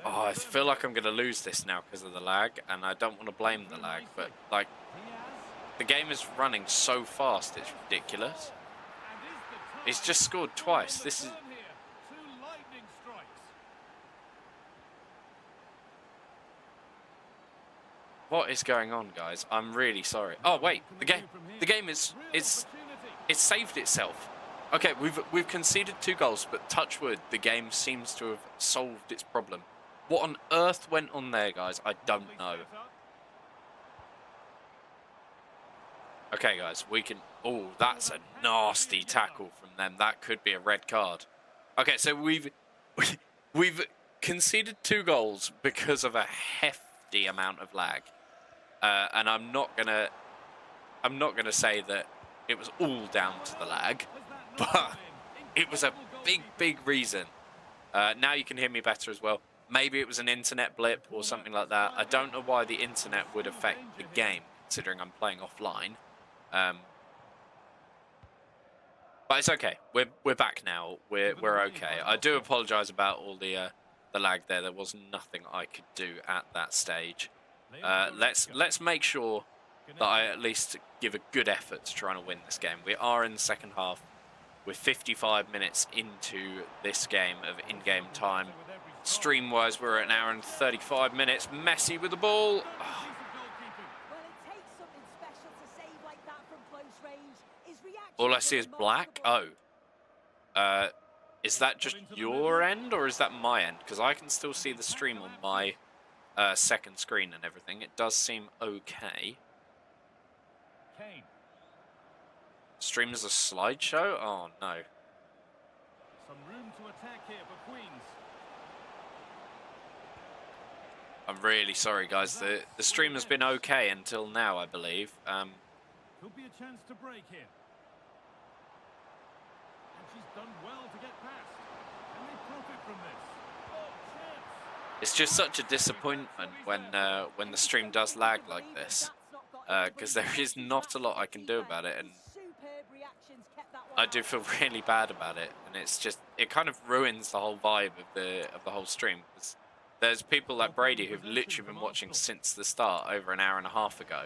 Oh, I feel like I'm going to lose this now because of the lag, and I don't want to blame the lag, but, like, the game is running so fast, it's ridiculous. It's just scored twice. This is... What is going on, guys? I'm really sorry. Oh wait, the game is it's saved itself. Okay, we've conceded 2 goals, but touch wood, the game seems to have solved its problem. What on earth went on there, guys? I don't know. Okay, guys, we can... Oh, that's a nasty tackle from them. That could be a red card. Okay, so we've conceded 2 goals because of a hefty amount of lag. And I'm not gonna say that it was all down to the lag, but it was a big reason. Now you can hear me better as well. Maybe it was an internet blip or something like that. I don't know why the internet would affect the game, considering I'm playing offline. But it's okay. We're back now. We're okay. I do apologise about all the lag there. There was nothing I could do at that stage. Let's make sure that I at least give a good effort to trying to win this game. We are in the second half. We're 55 minutes into this game of in-game time. Stream-wise, we're at 1 hour and 35 minutes. Messi with the ball. Oh. All I see is black. Oh. Is that just your end or is that my end? Because I can still see the stream on my second screen and everything. It does seem okay. Kane. Stream as a slideshow? Oh no. Some room to attack here for Queens. I'm really sorry, guys. The stream has been okay until now, I believe. Could be a chance to break here. And she's done well to get past. Can they profit from this? Oh, chance. It's just such a disappointment when the stream does lag like this, because there is not a lot I can do about it, and I do feel really bad about it. And it's just, it kind of ruins the whole vibe of the whole stream. Because there's people like Brady who've literally been watching since the start over an hour and a half ago,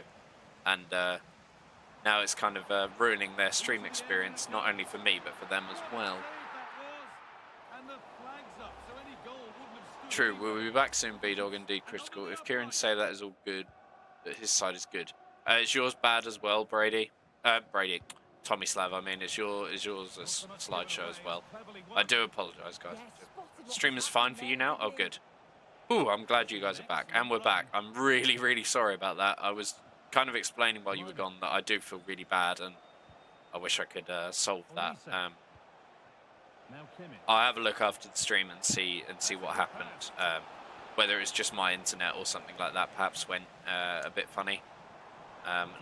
and now it's kind of ruining their stream experience, not only for me but for them as well. True, we'll be back soon, B-Dog, indeed critical. If Kieran say that is all good, that his side is good. Is yours bad as well, Brady? Brady, Tommy Slav, I mean, is yours a slideshow as well? I do apologise, guys. Stream is fine for you now? Oh, good. Ooh, I'm glad you guys are back. And we're back. I'm really, really sorry about that. I was kind of explaining while you were gone that I do feel really bad, and I wish I could solve that. I'll have a look after the stream and see what happened. Whether it's just my internet or something like that perhaps went a bit funny.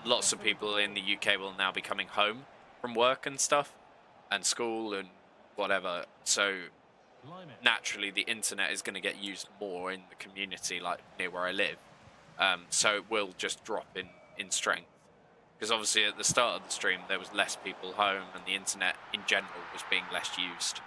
Lots of people in the UK will now be coming home from work and stuff, and school and whatever. So naturally the internet is going to get used more in the community, like near where I live. So it will just drop in strength. Because obviously at the start of the stream there was less people home and the internet in general was being less used.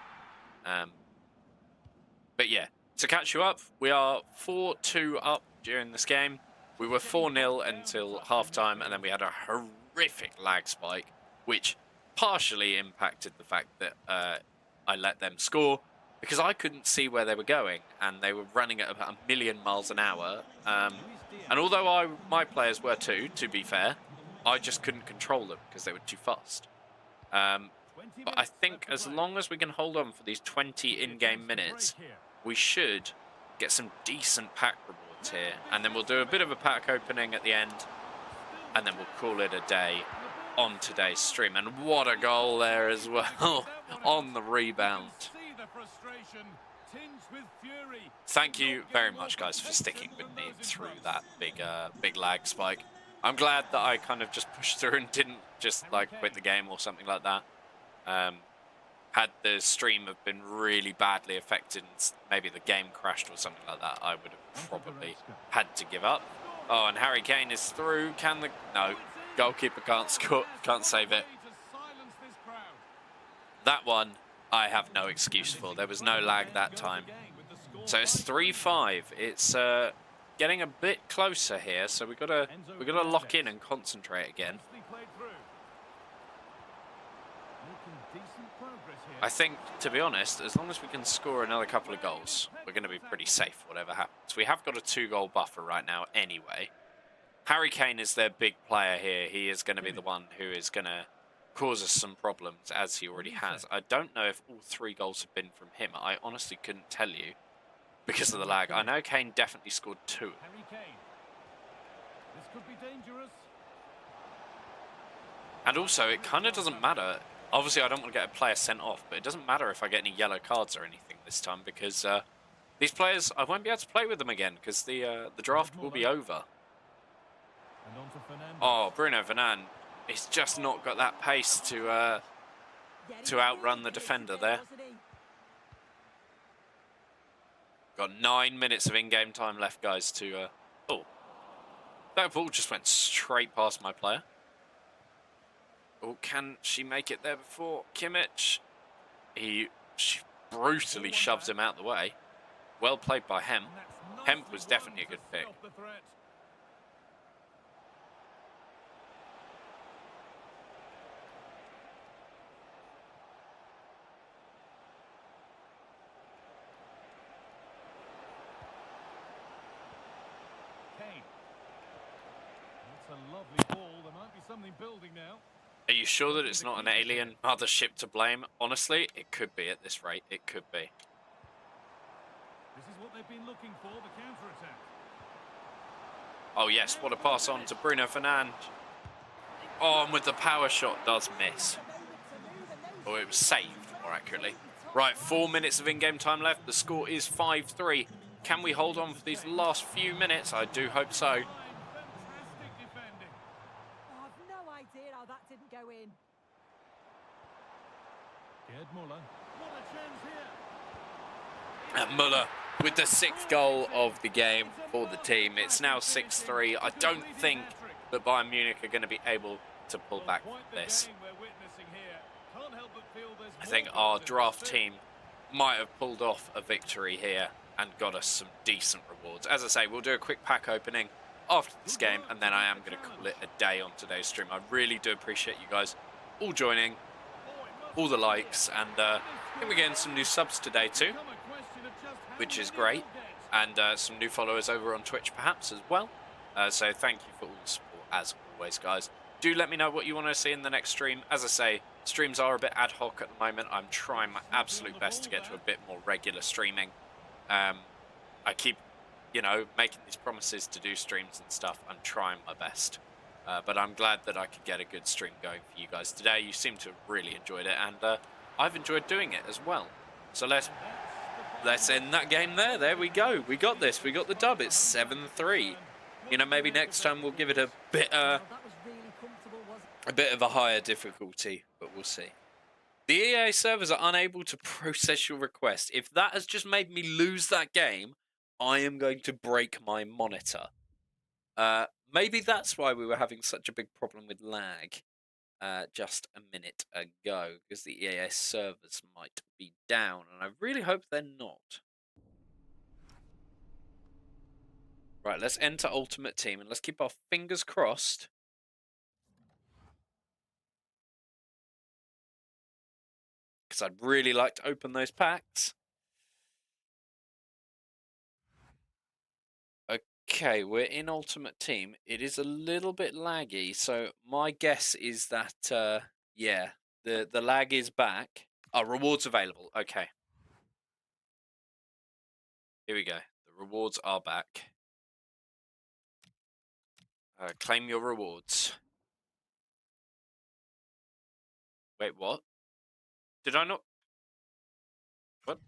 But yeah, to catch you up, we are 4-2 up during this game. We were 4-0 until half-time, and then we had a horrific lag spike, which partially impacted the fact that I let them score, because I couldn't see where they were going, and they were running at about 1,000,000 miles an hour. And although my players were too, to be fair, I just couldn't control them because they were too fast. But I think as long as we can hold on for these 20 in-game minutes, we should get some decent pack rewards here. And then we'll do a bit of a pack opening at the end, and then we'll call it a day on today's stream. And what a goal there as well on the rebound. Thank you very much, guys, for sticking with me through that big lag spike. I'm glad that I kind of just pushed through and didn't just like quit the game or something like that. Had the stream have been really badly affected and maybe the game crashed or something like that, I would have probably had to give up. Oh, and Harry Kane is through. No, goalkeeper can't score, can't save it. That one I have no excuse for. There was no lag that time. So it's 3-5. It's getting a bit closer here, so we gotta lock in and concentrate again. I think, to be honest, as long as we can score another couple of goals, we're going to be pretty safe, whatever happens. We have got a 2-goal buffer right now anyway. Harry Kane is their big player here. He is going to be the one who is going to cause us some problems, as he already has. I don't know if all 3 goals have been from him. I honestly couldn't tell you because of the lag. I know Kane definitely scored 2. This could be dangerous. And also, it kind of doesn't matter. Obviously, I don't want to get a player sent off, but it doesn't matter if I get any yellow cards or anything this time, because these players, I won't be able to play with them again, because the draft will be over. Oh, Bruno Fernandes, he's just not got that pace to outrun the defender there. Got 9 minutes of in-game time left, guys, to... oh, that ball just went straight past my player. Oh, can she make it there before Kimmich? She brutally shoves him out the way. Well played by Hemp. Hemp was definitely a good pick. Kane. That's a lovely ball. There might be something building now. Are you sure that it's not an alien mothership to blame? Honestly, it could be at this rate. It could be. This is what they've been looking for, the counter-attack. Oh yes, what a pass on to Bruno Fernandes. Oh, and with the power shot does miss. Or it was saved, more accurately. Right, 4 minutes of in-game time left. The score is 5-3. Can we hold on for these last few minutes? I do hope so. Fantastic defending. Oh, I've no idea how that didn't go in. Gerd Muller. What a chance here. And Muller with the 6th goal of the game for the team. It's now 6-3. I don't think that Bayern Munich are going to be able to pull back from this. I think our draft team might have pulled off a victory here and got us some decent rewards. As I say, we'll do a quick pack opening after this game, and then I am going to call it a day on today's stream. I really do appreciate you guys all joining, all the likes, and I think we're getting some new subs today too, which is great, and some new followers over on Twitch perhaps as well. So thank you for all the support as always, guys. Do let me know what you want to see in the next stream. As I say, streams are a bit ad hoc at the moment. I'm trying my absolute best to get to a bit more regular streaming. I keep, you know, making these promises to do streams and stuff. I'm trying my best. But I'm glad that I could get a good stream going for you guys today. You seem to have really enjoyed it, and I've enjoyed doing it as well. So let's end that game there. There we go. We got this. We got the dub. It's 7-3. You know, maybe next time we'll give it a bit That was really comfortable, wasn't it? a bit of a higher difficulty, but we'll see. The EA servers are unable to process your request. If that has just made me lose that game, I am going to break my monitor. Maybe that's why we were having such a big problem with lag just a minute ago, because the EA servers might be down, and I really hope they're not. Right, let's enter Ultimate Team, and let's keep our fingers crossed. Because I'd really like to open those packs. Okay, we're in Ultimate Team. It is a little bit laggy, so my guess is that, yeah, the lag is back. Oh, rewards available. Okay. Here we go. The rewards are back. Claim your rewards. Wait, what? Did I not? What?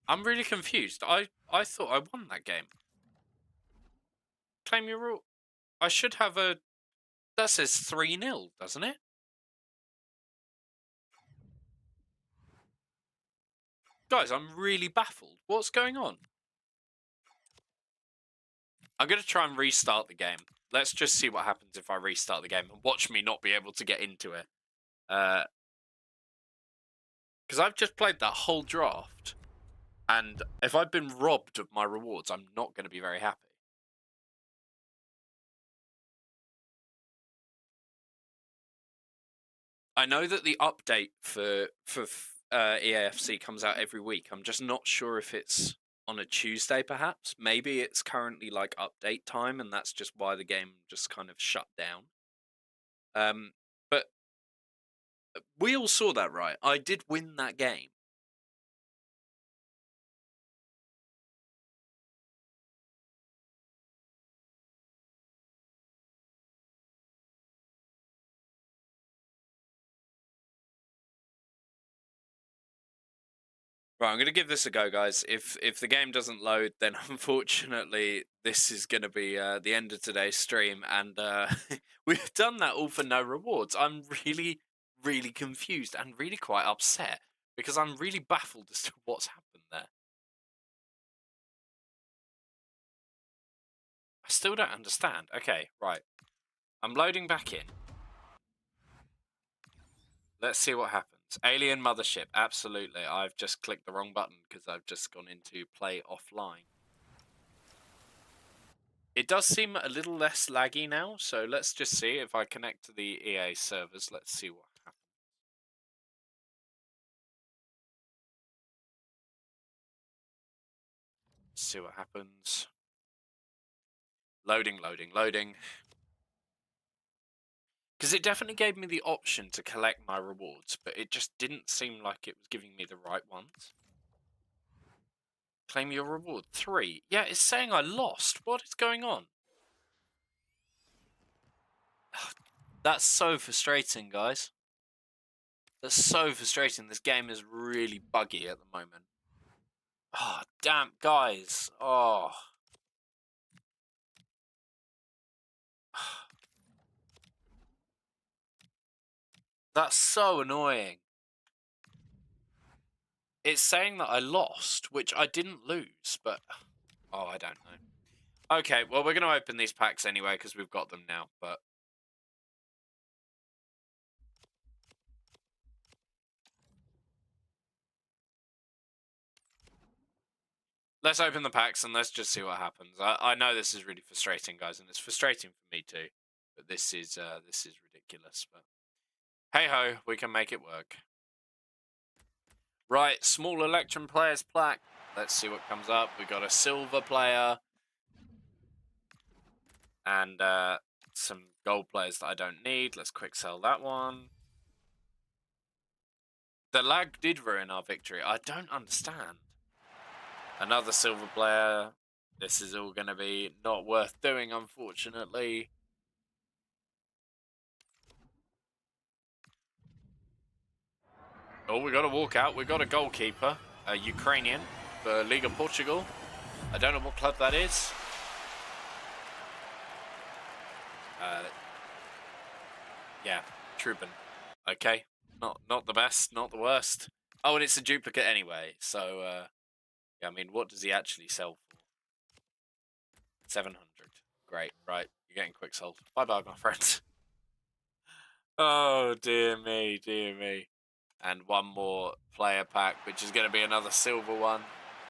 I'm really confused. I thought I won that game. Claim your reward. I should have a... That says 3-0, doesn't it? Guys, I'm really baffled. What's going on? I'm going to try and restart the game. Let's just see what happens if I restart the game and watch me not be able to get into it. Because I've just played that whole draft. And if I've been robbed of my rewards, I'm not going to be very happy. I know that the update for EAFC comes out every week. I'm just not sure if it's on a Tuesday, perhaps. Maybe it's currently like update time, and that's just why the game just kind of shut down. But we all saw that, right? I did win that game. Right, I'm going to give this a go, guys. If the game doesn't load, then unfortunately this is going to be the end of today's stream, and we've done that all for no rewards. I'm really, really confused and really quite upset because I'm really baffled as to what's happened there. I still don't understand. Okay, right. I'm loading back in. Let's see what happens. Alien Mothership, absolutely. I've just clicked the wrong button because I've just gone into play offline. It does seem a little less laggy now, so let's just see if I connect to the EA servers. Let's see what happens. see what happens. Loading, loading, loading. Because it definitely gave me the option to collect my rewards, but it just didn't seem like it was giving me the right ones. Claim your reward. 3. Yeah, it's saying I lost. What is going on? That's so frustrating, guys. That's so frustrating. This game is really buggy at the moment. Oh, damn, guys. Oh. That's so annoying. It's saying that I lost, which I didn't lose, but... Oh, I don't know. Okay, well, we're going to open these packs anyway, because we've got them now, but... Let's open the packs and let's just see what happens. I know this is really frustrating, guys, and it's frustrating for me too. But this is ridiculous. But hey ho, we can make it work. Right, small Electrum players plaque. Let's see what comes up. We got a silver player and some gold players that I don't need. Let's quick sell that one. The lag did ruin our victory. I don't understand. Another silver player. This is all going to be not worth doing, unfortunately. Oh, we got a walkout. We got a goalkeeper, a Ukrainian for Liga Portugal. I don't know what club that is. Yeah, Truben. Okay, not the best, not the worst. Oh, and it's a duplicate anyway. So, yeah, I mean, what does he actually sell for? 700. Great, right. You're getting quick sold. Bye bye, my friends. Oh dear me, dear me. And one more player pack, which is going to be another silver one.